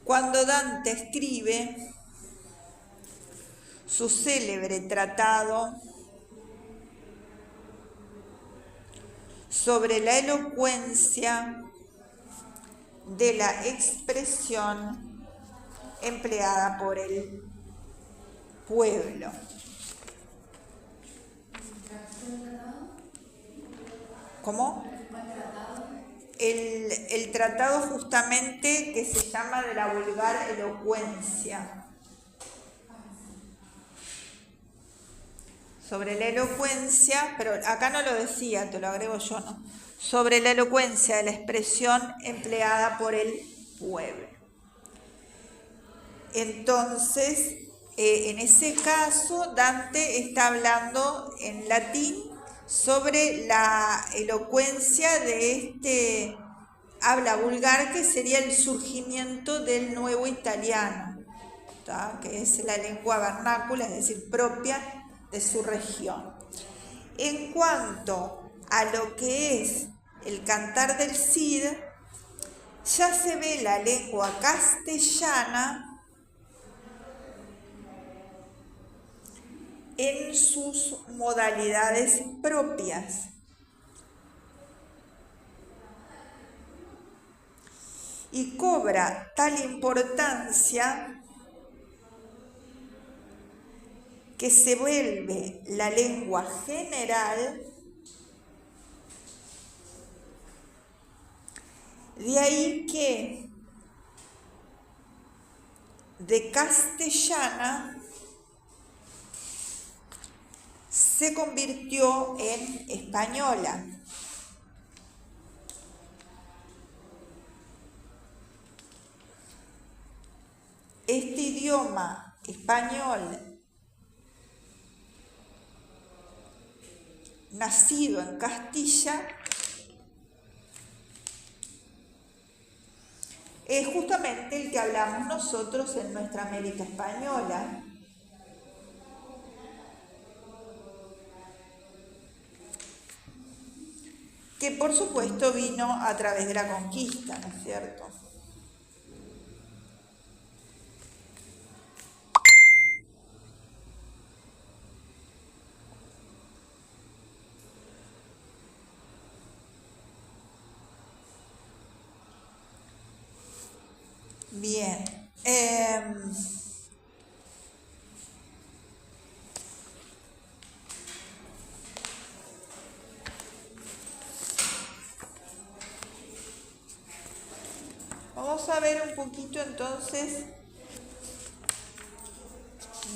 cuando Dante escribe su célebre tratado sobre la elocuencia de la expresión empleada por el pueblo. ¿Cómo? El tratado justamente que se llama de la vulgar elocuencia. Sobre la elocuencia, pero acá no lo decía, te lo agrego yo, ¿no? Sobre la elocuencia de la expresión empleada por el pueblo. Entonces, en ese caso, Dante está hablando en latín sobre la elocuencia de este habla vulgar, que sería el surgimiento del nuevo italiano, ¿tá? Que es la lengua vernácula, es decir, propia de su región. En cuanto a lo que es el Cantar del Cid, ya se ve la lengua castellana en sus modalidades propias. Y cobra tal importancia que se vuelve la lengua general. De ahí que de castellana se convirtió en española. Este idioma español, nacido en Castilla, es justamente el que hablamos nosotros en nuestra América española. Que por supuesto vino a través de la conquista, ¿no es cierto? Bien. Vamos a ver un poquito entonces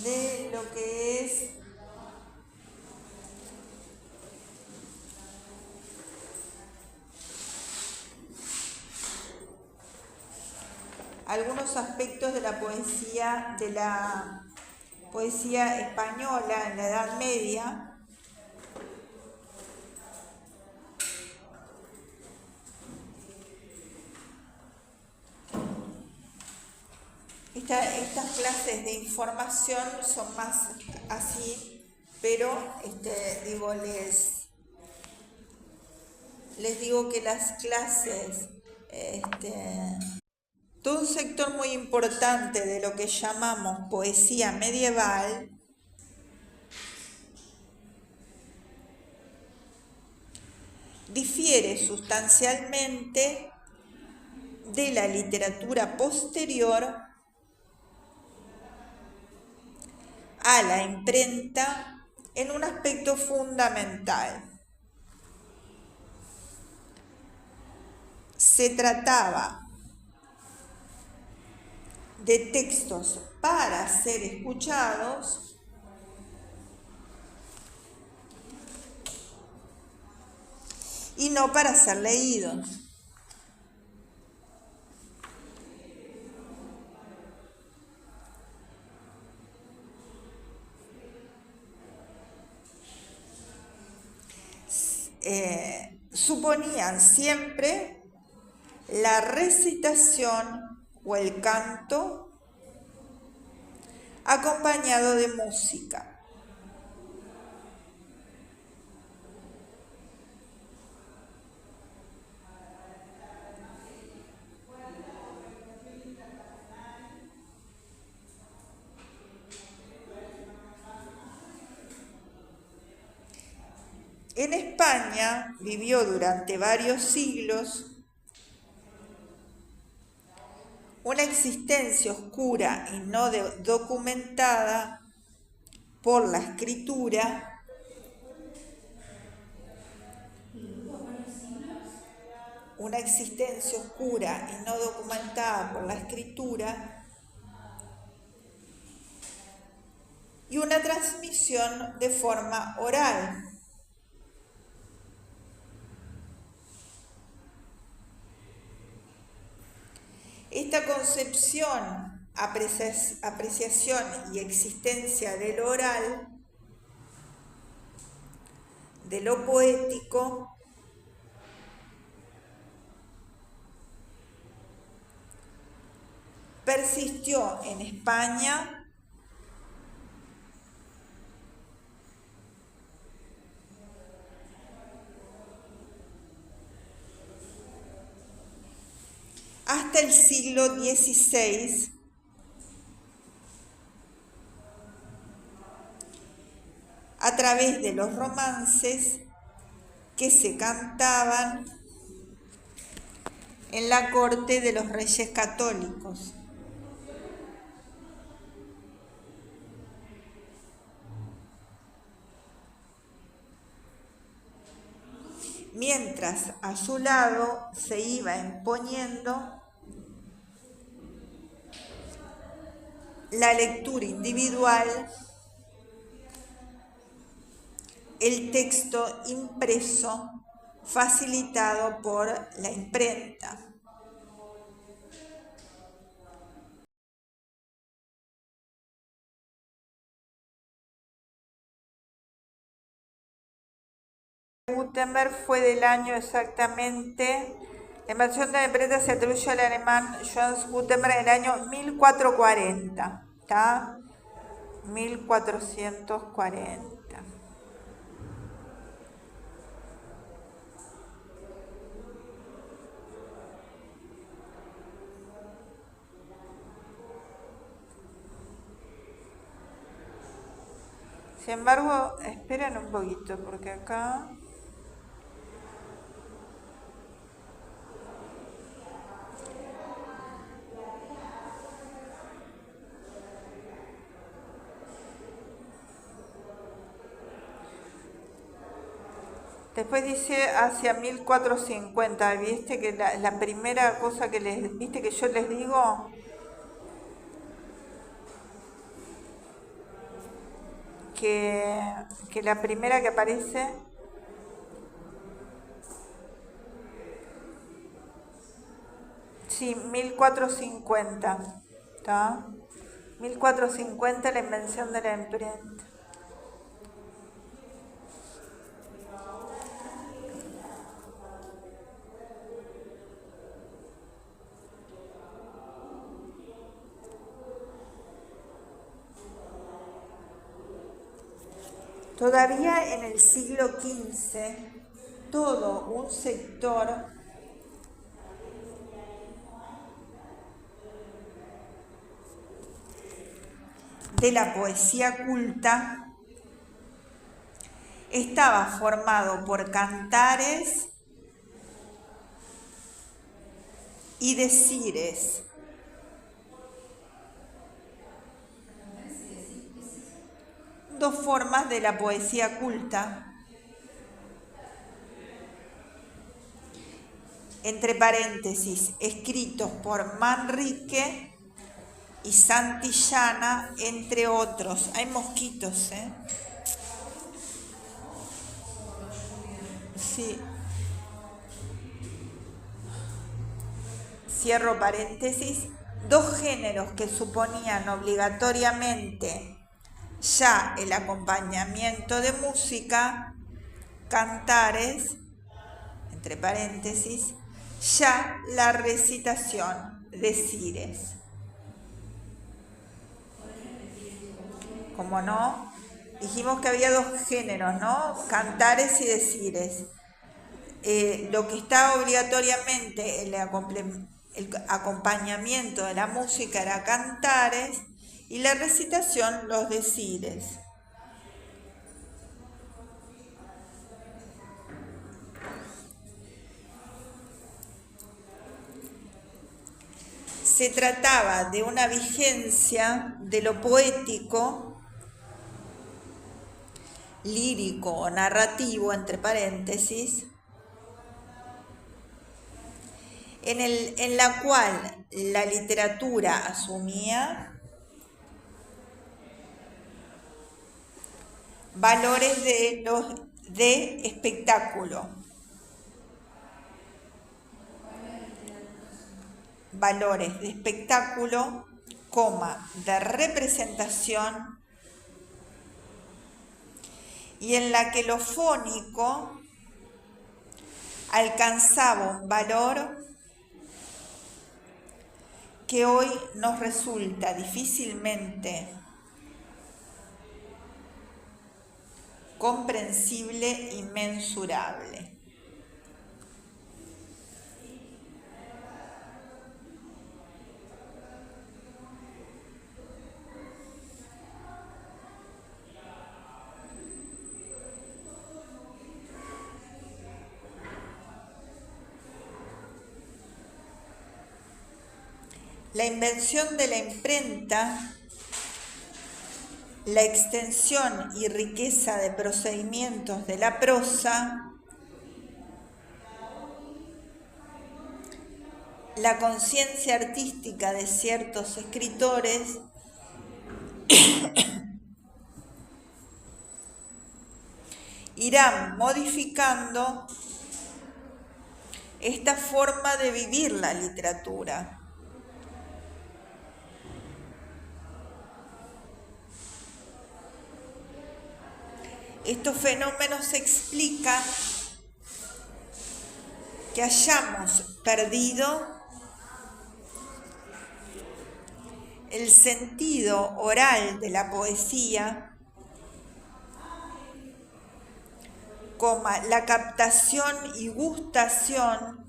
de lo que es algunos aspectos de la poesía española en la Edad Media. Estas clases de información son más así, pero les digo que las clases, todo un sector muy importante de lo que llamamos poesía medieval difiere sustancialmente de la literatura posterior a la imprenta en un aspecto fundamental. se trataba de textos para ser escuchados, y no para ser leídos. Suponían siempre la recitación o el canto acompañado de música. En España vivió durante varios siglos una existencia oscura y no documentada por la escritura, y una transmisión de forma oral. Esta concepción, apreciación y existencia de lo oral, de lo poético, persistió en España hasta el siglo XVI, a través de los romances que se cantaban en la corte de los reyes católicos. Mientras a su lado se iba imponiendo la lectura individual, el texto impreso facilitado por la imprenta. Gutenberg fue del año exactamente, la invención de la imprenta se atribuye al alemán Johannes Gutenberg en el año 1440, ¿está? 1440. Sin embargo, esperen un poquito, porque acá... Después dice hacia 1450, ¿viste? Que la primera cosa que ¿viste que yo les digo? Que la primera que aparece... Sí, 1450, ¿está? 1450 la invención de la imprenta. Todavía en el siglo XV, todo un sector de la poesía culta estaba formado por cantares y decires. Dos formas de la poesía culta. entre paréntesis, escritos por Manrique y Santillana, entre otros. Hay mosquitos, ¿eh? Sí. Cierro paréntesis. Dos géneros que suponían obligatoriamente ya el acompañamiento de música, cantares, entre paréntesis, ya la recitación, decires. Como no, dijimos que había dos géneros, ¿no? Cantares y decires. Lo que está obligatoriamente el acompañamiento de la música era cantares y la recitación los decires. Se trataba de una vigencia de lo poético, lírico o narrativo, entre paréntesis, en la cual la literatura asumía valores de espectáculo, de representación, y en la que lo fónico alcanzaba un valor que hoy nos resulta difícilmente comprensible y mensurable. La invención de la imprenta, la extensión y riqueza de procedimientos de la prosa, la conciencia artística de ciertos escritores irán modificando esta forma de vivir la literatura. Estos fenómenos explican que hayamos perdido el sentido oral de la poesía, la captación y gustación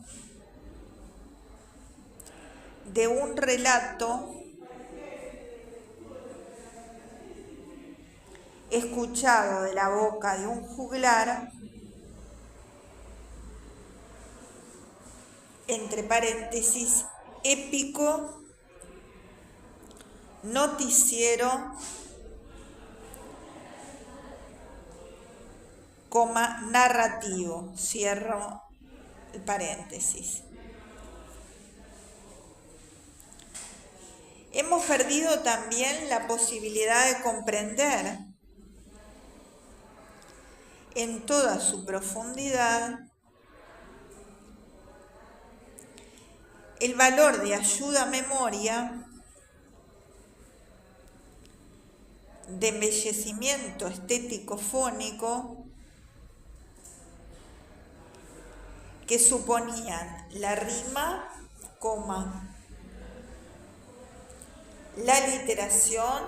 de un relato escuchado de la boca de un juglar, entre paréntesis, épico, noticiero, narrativo, cierro el paréntesis. Hemos perdido también la posibilidad de comprender en toda su profundidad el valor de ayuda a memoria, de embellecimiento estético fónico que suponían la rima, la literación,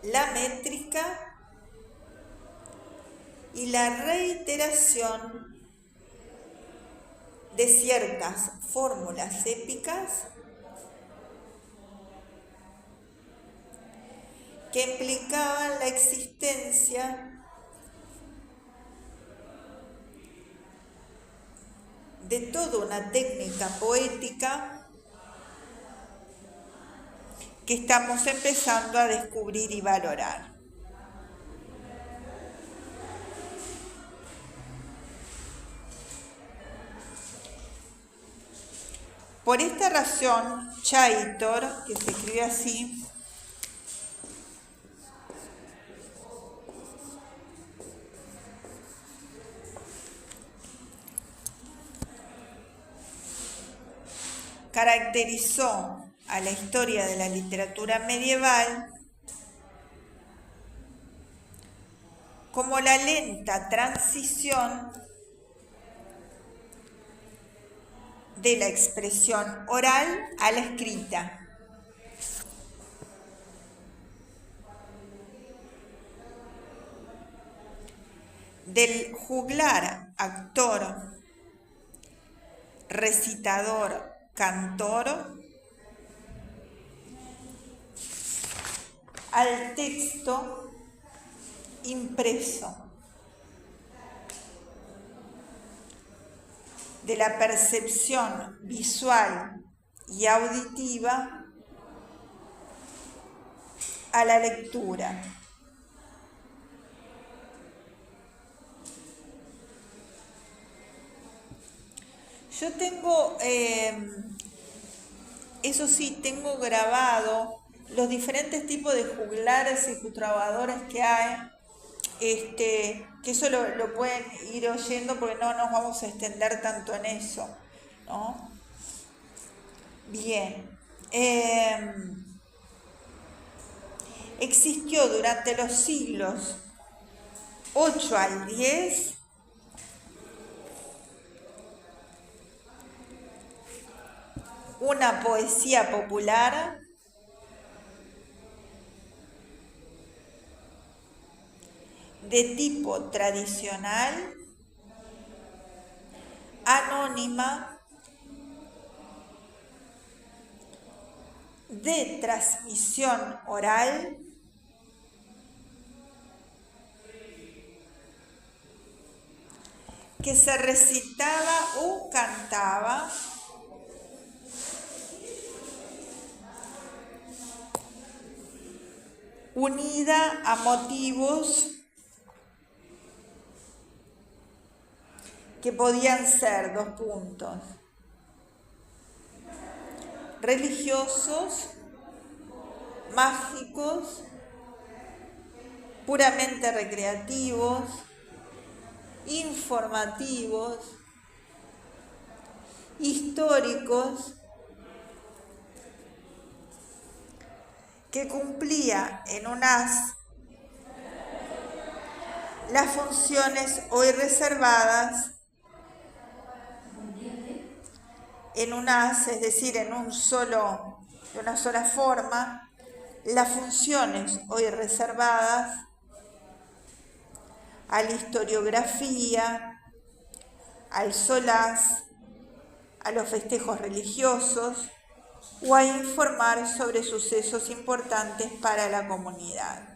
la métrica y la reiteración de ciertas fórmulas épicas que implicaban la existencia de toda una técnica poética que estamos empezando a descubrir y valorar. Por esta razón, Chaitor, que se escribe así, caracterizó a la historia de la literatura medieval como la lenta transición de la expresión oral a la escrita. Del juglar, actor, recitador, cantor, al texto impreso, de la percepción visual y auditiva a la lectura. Yo tengo, eso sí, tengo grabado los diferentes tipos de juglares y trovadores que hay, que eso lo pueden ir oyendo porque no nos vamos a extender tanto en eso, ¿no? Bien. Existió durante los siglos 8 al 10 una poesía popular de tipo tradicional, anónima, de transmisión oral, que se recitaba o cantaba unida a motivos que podían ser, dos puntos, religiosos, mágicos, puramente recreativos, informativos, históricos, que cumplía en un as las funciones hoy reservadas en un as, es decir, de una sola forma, las funciones hoy reservadas a la historiografía, al solaz, a los festejos religiosos o a informar sobre sucesos importantes para la comunidad.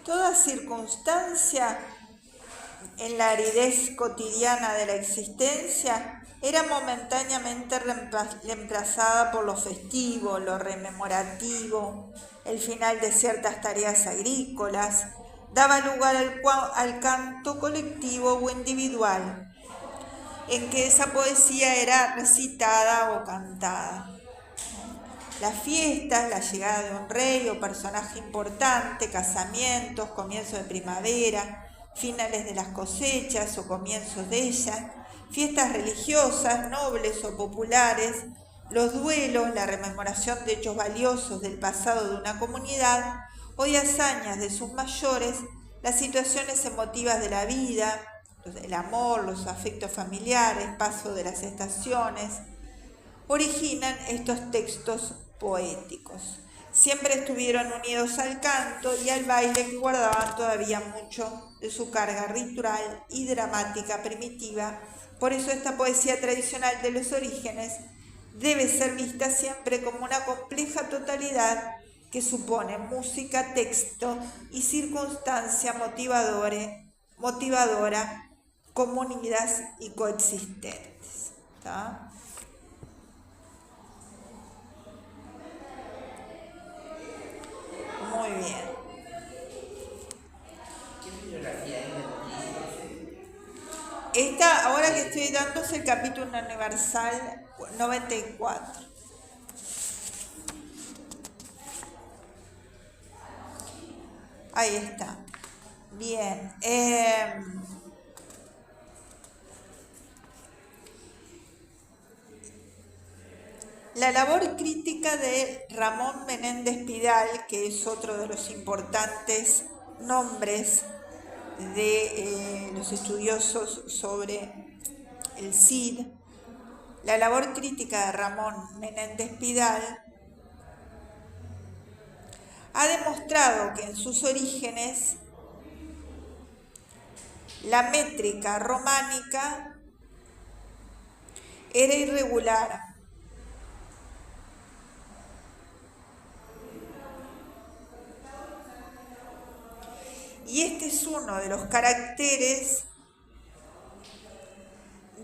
Toda circunstancia en la aridez cotidiana de la existencia era momentáneamente reemplazada por lo festivo, lo rememorativo, el final de ciertas tareas agrícolas, daba lugar al canto colectivo o individual, en que esa poesía era recitada o cantada. Las fiestas, la llegada de un rey o personaje importante, casamientos, comienzos de primavera, finales de las cosechas o comienzos de ellas, fiestas religiosas, nobles o populares, los duelos, la rememoración de hechos valiosos del pasado de una comunidad o de hazañas de sus mayores, las situaciones emotivas de la vida, el amor, los afectos familiares, paso de las estaciones, originan estos textos poéticos. Siempre estuvieron unidos al canto y al baile, que guardaban todavía mucho de su carga ritual y dramática primitiva. Por eso esta poesía tradicional de los orígenes debe ser vista siempre como una compleja totalidad que supone música, texto y circunstancia motivadora, comunidas y coexistentes. ¿Tá? Muy bien. ¿Qué bibliografía es de Esta, ahora que estoy dando, es el capítulo universal 94. Ahí está. Bien. La labor crítica de Ramón Menéndez Pidal, que es otro de los importantes nombres de los estudiosos sobre el Cid, la labor crítica de Ramón Menéndez Pidal ha demostrado que en sus orígenes la métrica románica era irregular, y este es uno de los caracteres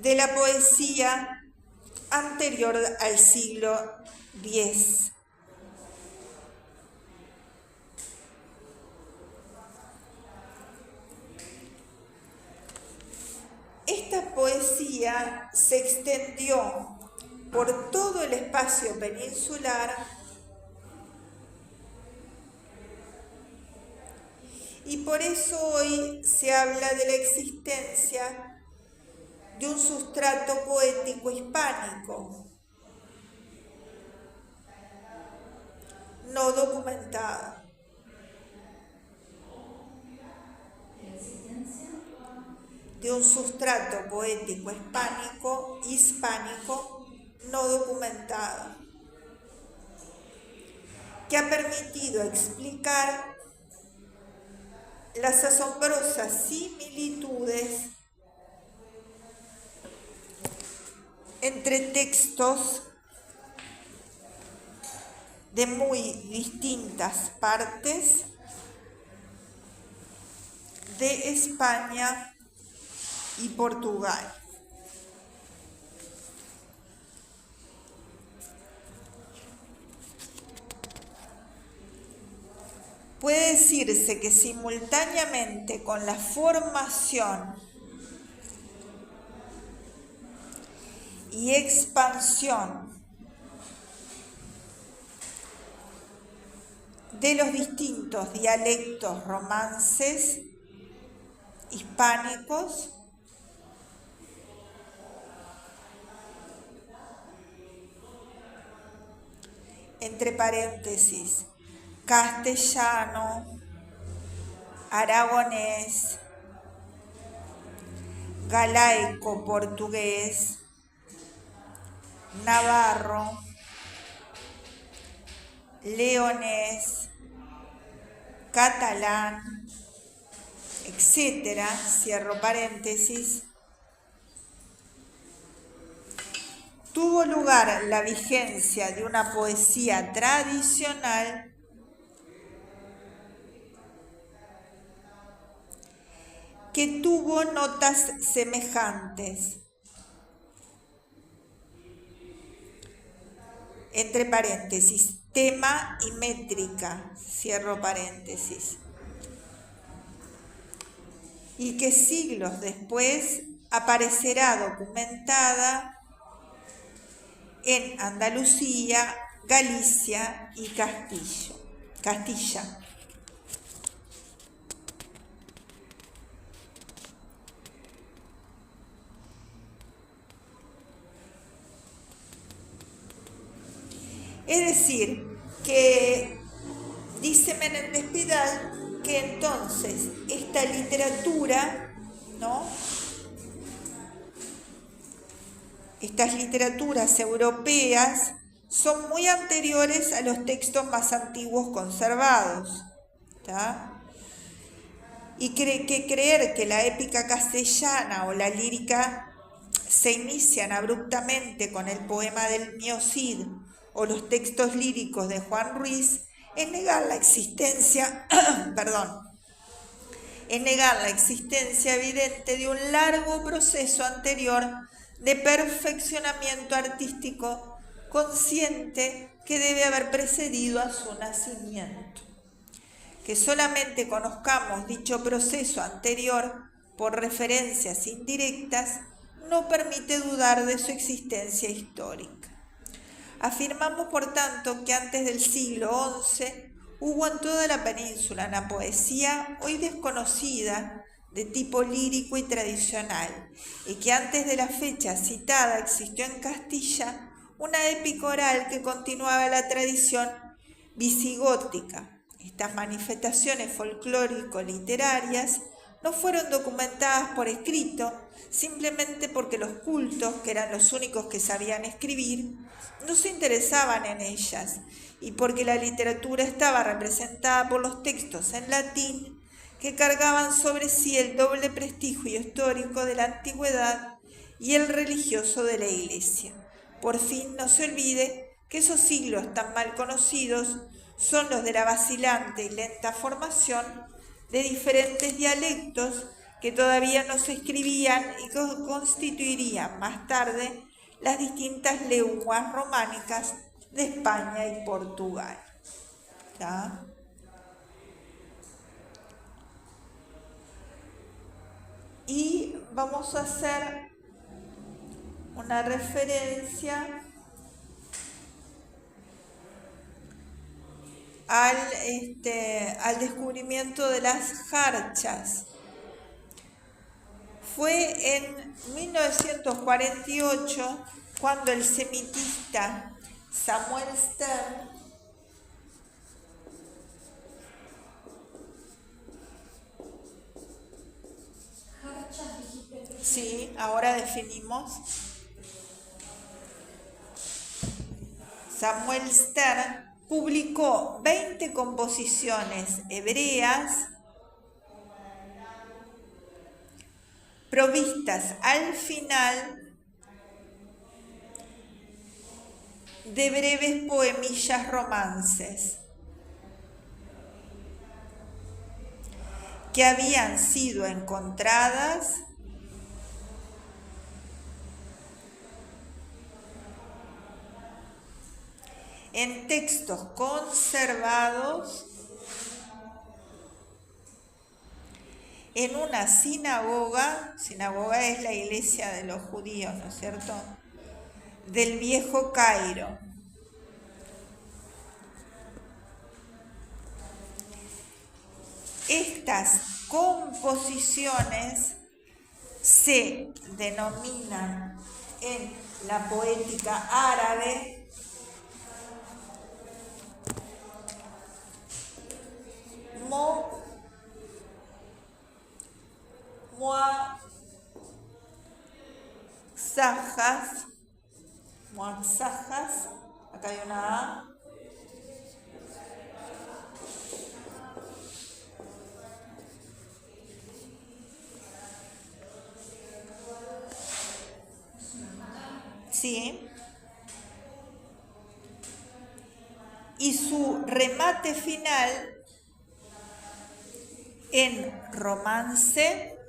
de la poesía anterior al siglo X. Esta poesía se extendió por todo el espacio peninsular y por eso hoy se habla de la existencia de un sustrato poético hispánico no documentado. De un sustrato poético hispánico no documentado, que ha permitido explicar las asombrosas similitudes entre textos de muy distintas partes de España y Portugal. Puede decirse que simultáneamente con la formación y expansión de los distintos dialectos romances hispánicos, entre paréntesis, castellano, aragonés, galaico portugués, navarro, leonés, catalán, etcétera, cierro paréntesis, tuvo lugar la vigencia de una poesía tradicional que tuvo notas semejantes, entre paréntesis, tema y métrica, cierro paréntesis, y que siglos después aparecerá documentada en Andalucía, Galicia y Castilla. Es decir, que dice Menéndez Pidal que entonces esta literatura, ¿no?, estas literaturas europeas son muy anteriores a los textos más antiguos conservados, ¿tá? Y creer que la épica castellana o la lírica se inician abruptamente con el poema del Mío Cid o los textos líricos de Juan Ruiz es negar la existencia, es negar la existencia evidente de un largo proceso anterior de perfeccionamiento artístico consciente que debe haber precedido a su nacimiento. Que solamente conozcamos dicho proceso anterior por referencias indirectas no permite dudar de su existencia histórica. Afirmamos, por tanto, que antes del siglo XI hubo en toda la península una poesía hoy desconocida de tipo lírico y tradicional, y que antes de la fecha citada existió en Castilla una épica oral que continuaba la tradición visigótica. Estas manifestaciones folclórico-literarias no fueron documentadas por escrito, simplemente porque los cultos, que eran los únicos que sabían escribir, no se interesaban en ellas, y porque la literatura estaba representada por los textos en latín, que cargaban sobre sí el doble prestigio histórico de la antigüedad y el religioso de la Iglesia. Por fin, no se olvide que esos siglos tan mal conocidos son los de la vacilante y lenta formación de diferentes dialectos que todavía no se escribían y que constituirían más tarde las distintas lenguas románicas de España y Portugal. ¿Está? Y vamos a hacer una referencia al descubrimiento de las jarchas. Fue en 1948 cuando el semitista Samuel Stern sí, ahora definimos. Samuel Stern publicó 20 composiciones hebreas provistas al final de breves poemillas romances que habían sido encontradas en textos conservados en una sinagoga es la iglesia de los judíos, ¿no es cierto?, del viejo Cairo. Estas composiciones se denominan en la poética árabe muaxajas, acá hay una A, sí, y su remate final en romance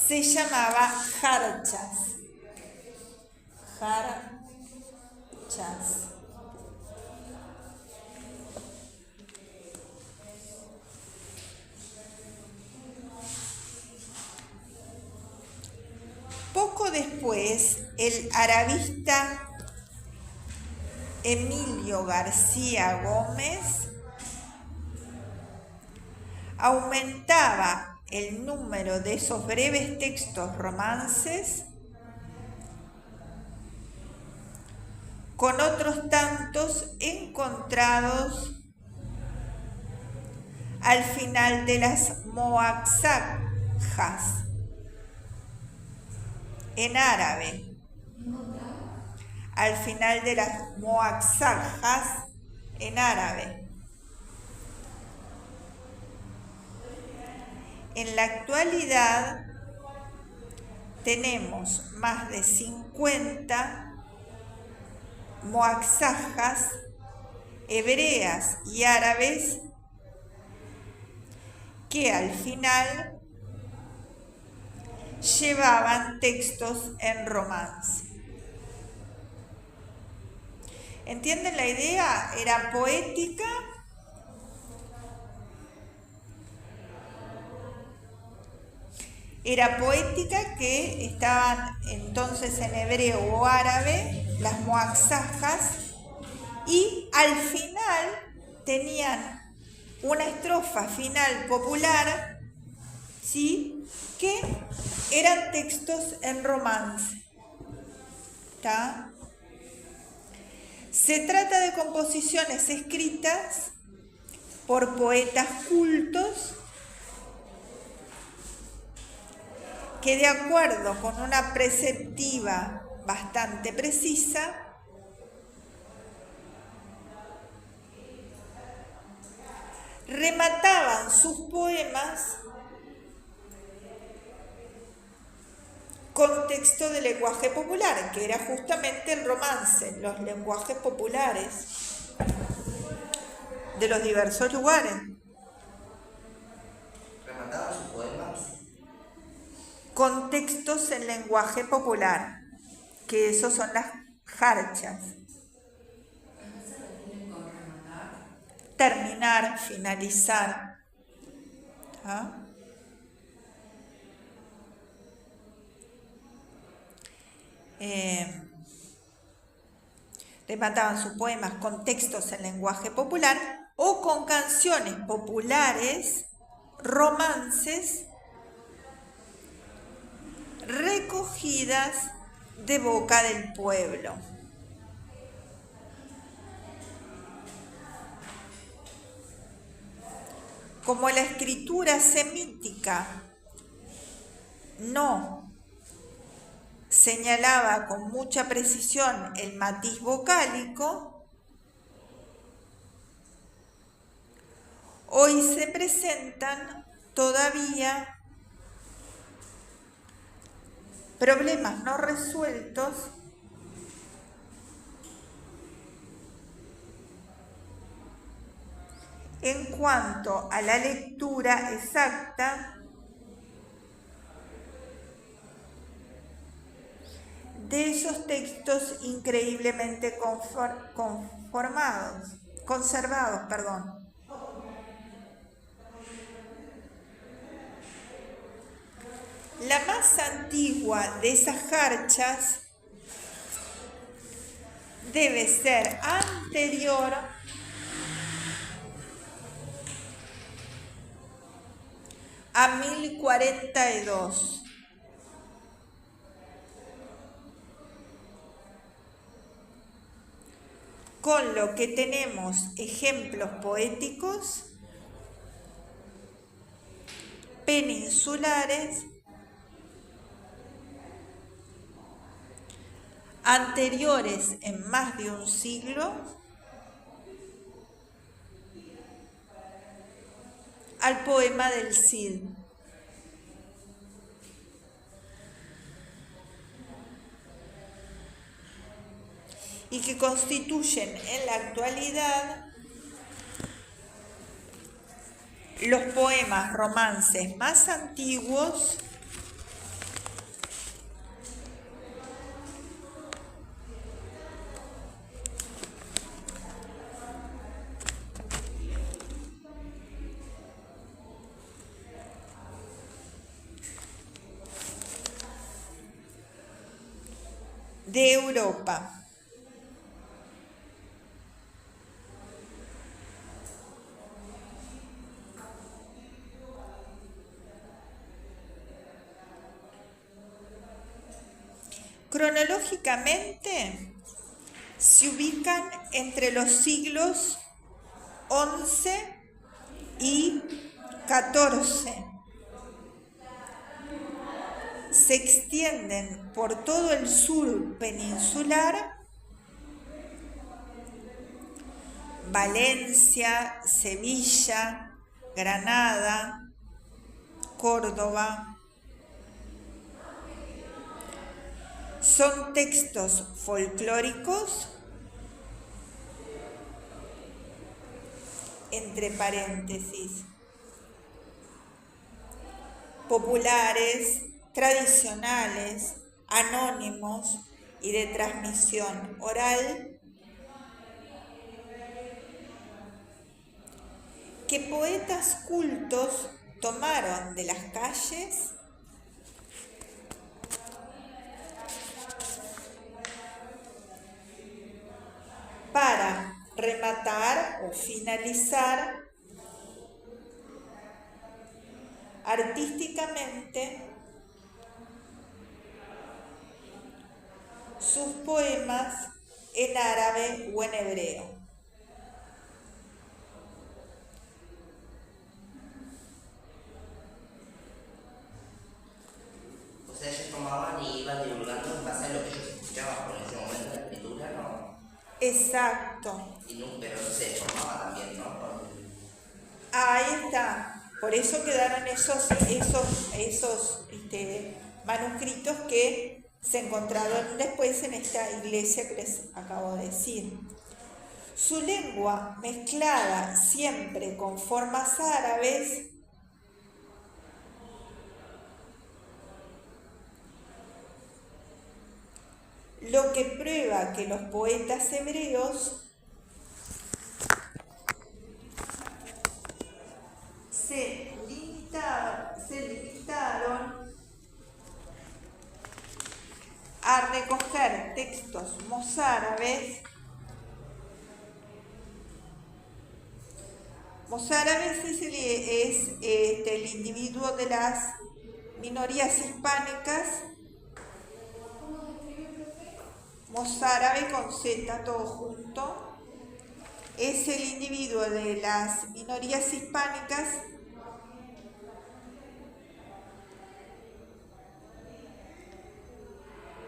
se llamaba jarchas. Poco después, el arabista Emilio García Gómez aumentaba el número de esos breves textos romances con otros tantos encontrados al final de las moaxajas en árabe. Al final de las moaxajas en árabe. En la actualidad tenemos más de 50 moaxajas hebreas y árabes que al final llevaban textos en romance. ¿Entienden la idea? Era poética. Era poética que estaban entonces en hebreo o árabe, las muaxajas, y al final tenían una estrofa final popular, ¿sí?, que eran textos en romance. ¿Está? Se trata de composiciones escritas por poetas cultos que, de acuerdo con una preceptiva bastante precisa, remataban sus poemas con texto de lenguaje popular, que era justamente el romance, los lenguajes populares de los diversos lugares. Remataban sus poemas Con textos en lenguaje popular, que esos son las jarchas. Terminar, finalizar. ¿Ah? Remataban sus poemas con textos en lenguaje popular o con canciones populares, romances, recogidas de boca del pueblo. Como la escritura semítica no señalaba con mucha precisión el matiz vocálico, hoy se presentan todavía problemas no resueltos en cuanto a la lectura exacta de esos textos increíblemente conservados. La más antigua de esas jarchas debe ser anterior a 1042. Con lo que tenemos ejemplos poéticos peninsulares anteriores en más de un siglo al poema del Cid. Y que constituyen en la actualidad los poemas romances más antiguos de Europa. Cronológicamente se ubican entre los siglos XI y XIV. Se extienden por todo el sur peninsular, Valencia, Sevilla, Granada, Córdoba. Son textos folclóricos, entre paréntesis, populares, tradicionales, anónimos y de transmisión oral, que poetas cultos tomaron de las calles para rematar o finalizar artísticamente sus poemas en árabe o en hebreo. O sea, ellos tomaban y iban divulgando en base a lo que ellos escuchaban por ese momento de la escritura, ¿no? Exacto. Pero no se formaba también, ¿no? Ahí está. Por eso quedaron esos manuscritos que se encontraron después en esta iglesia que les acabo de decir. Su lengua, mezclada siempre con formas árabes, lo que prueba que los poetas hebreos se limitaron a recoger textos mozárabes. Mozárabes es el individuo de las minorías hispánicas. Mozárabe con Z todo junto. Es el individuo de las minorías hispánicas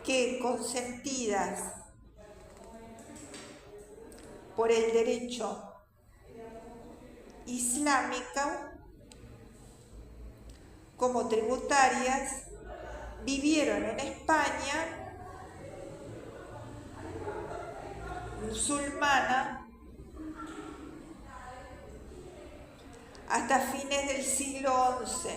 que, consentidas por el derecho islámico como tributarias, vivieron en España musulmana hasta fines del siglo XI,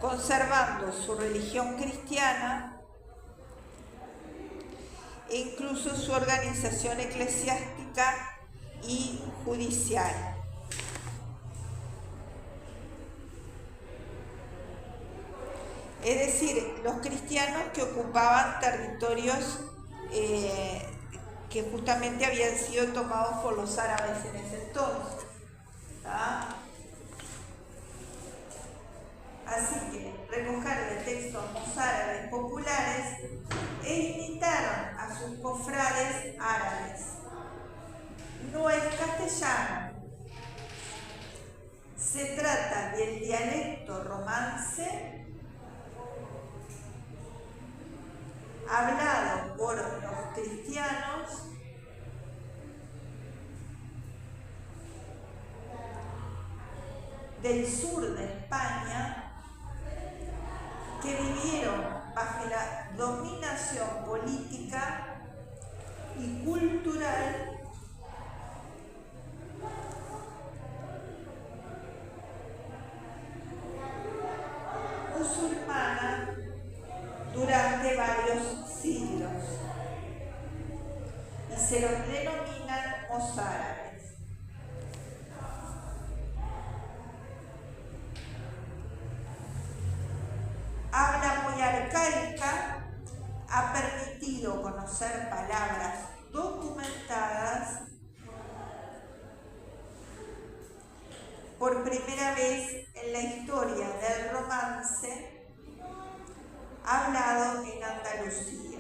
conservando su religión cristiana e incluso su organización eclesiástica y judicial. Es decir, los cristianos que ocupaban territorios que justamente habían sido tomados por los árabes en ese entonces. ¿Tá? Así que recoger de textos mozárabes populares e imitaron a sus cofrades árabes. No es castellano. Se trata del dialecto romance hablado por los cristianos del sur de España que vivieron bajo la dominación política y cultural musulmana durante varios siglos y se los denominan mozárabes. Habla muy arcaica, ha permitido conocer palabras documentadas por primera vez en la historia del romance hablado en Andalucía.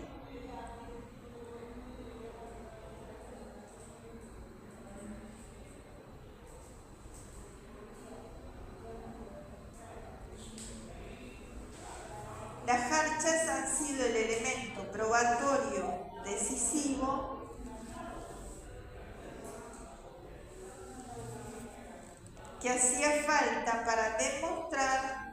Las jarchas han sido el elemento probatorio decisivo que hacía falta para demostrar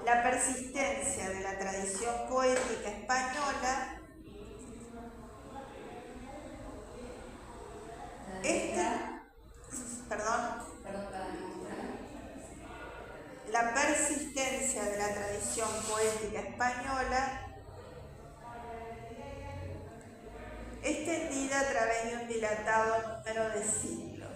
la persistencia de la tradición poética española. La persistencia de la tradición poética española través de un dilatado número de siglos.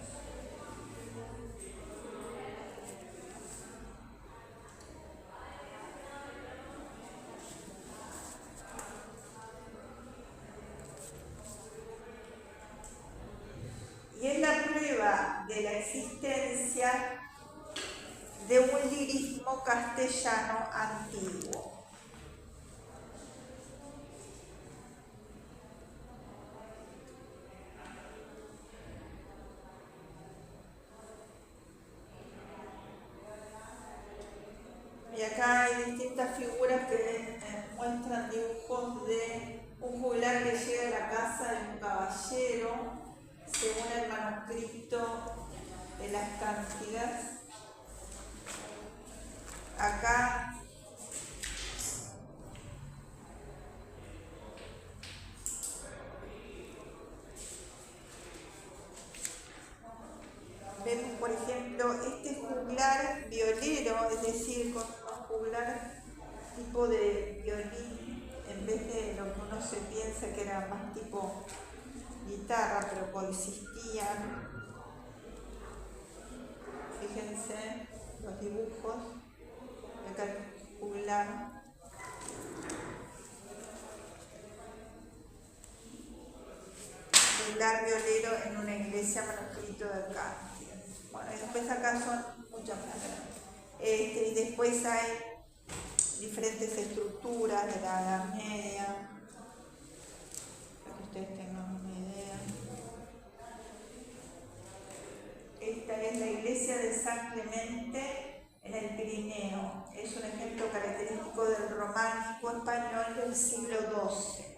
Y es la prueba de la existencia de un lirismo castellano antiguo. Y acá hay distintas figuras que muestran dibujos de un juglar que llega a la casa de un caballero, según el manuscrito de las Cántigas. Acá vemos, por ejemplo, este juglar violero, es decir, con un juglar tipo de violín, en vez de lo que uno se piensa que era más tipo guitarra, pero coexistían. Fíjense los dibujos, acá el juglar. Juglar violero en una iglesia, manuscrito de acá. Bueno, y después acá son muchas más. Y después hay diferentes estructuras de la Edad Media, para que ustedes tengan una idea. Esta es la iglesia de San Clemente en el Pirineo. Es un ejemplo característico del románico español del siglo XII.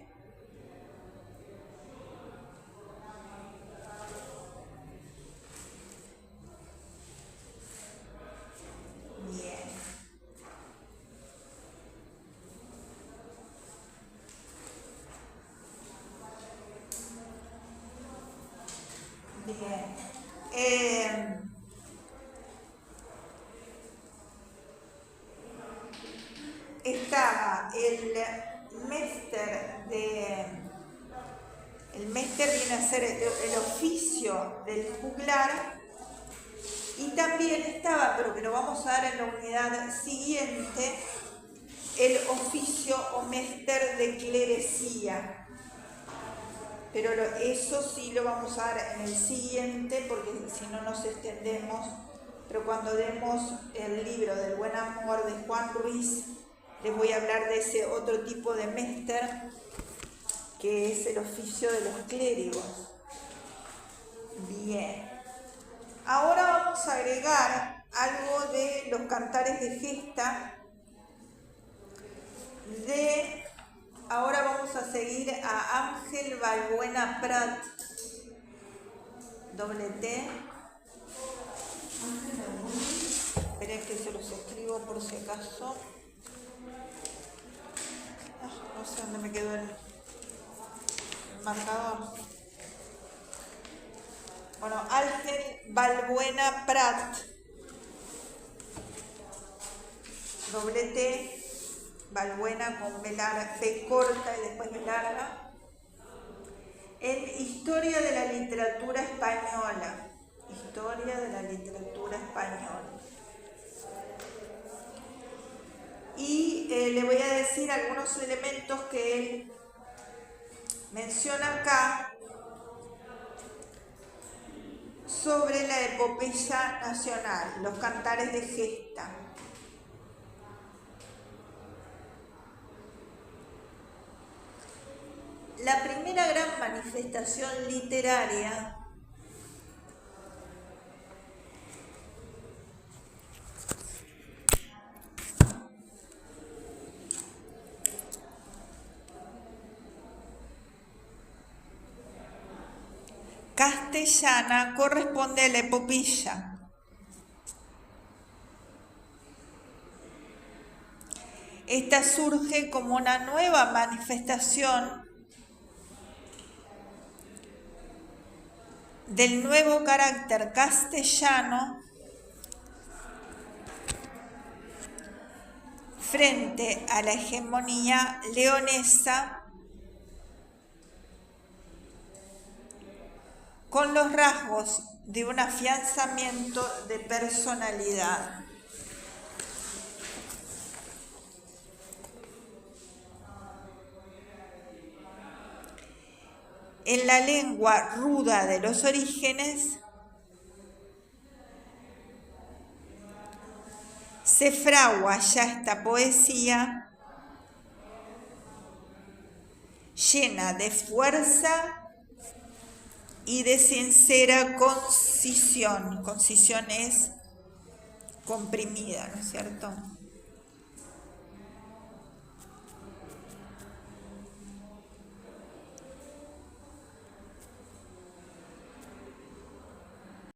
Estaba el méster viene a ser el oficio del juglar, y también estaba, pero que lo vamos a dar en la unidad siguiente, el oficio o méster de clerecía. Pero eso sí lo vamos a dar en el siguiente, porque si no nos extendemos. Pero cuando demos el libro del Buen Amor de Juan Ruiz, les voy a hablar de ese otro tipo de méster, que es el oficio de los clérigos. Bien. Ahora vamos a agregar algo de los cantares de gesta. Ahora vamos a seguir a Ángel Balbuena Prat, doble T. Esperen que se los escribo por si acaso. No sé dónde me quedó el marcador. Bueno, Ángel Balbuena Prat, doble T. Balbuena con B corta y después B larga, en Historia de la Literatura Española. Historia de la Literatura Española. Y le voy a decir algunos elementos que él menciona acá sobre la epopeya nacional, los cantares de gesta. La primera gran manifestación literaria castellana corresponde a la epopeya. Esta surge como una nueva manifestación del nuevo carácter castellano frente a la hegemonía leonesa con los rasgos de un afianzamiento de personalidad. En la lengua ruda de los orígenes se fragua ya esta poesía llena de fuerza y de sincera concisión. Concisión es comprimida, ¿no es cierto?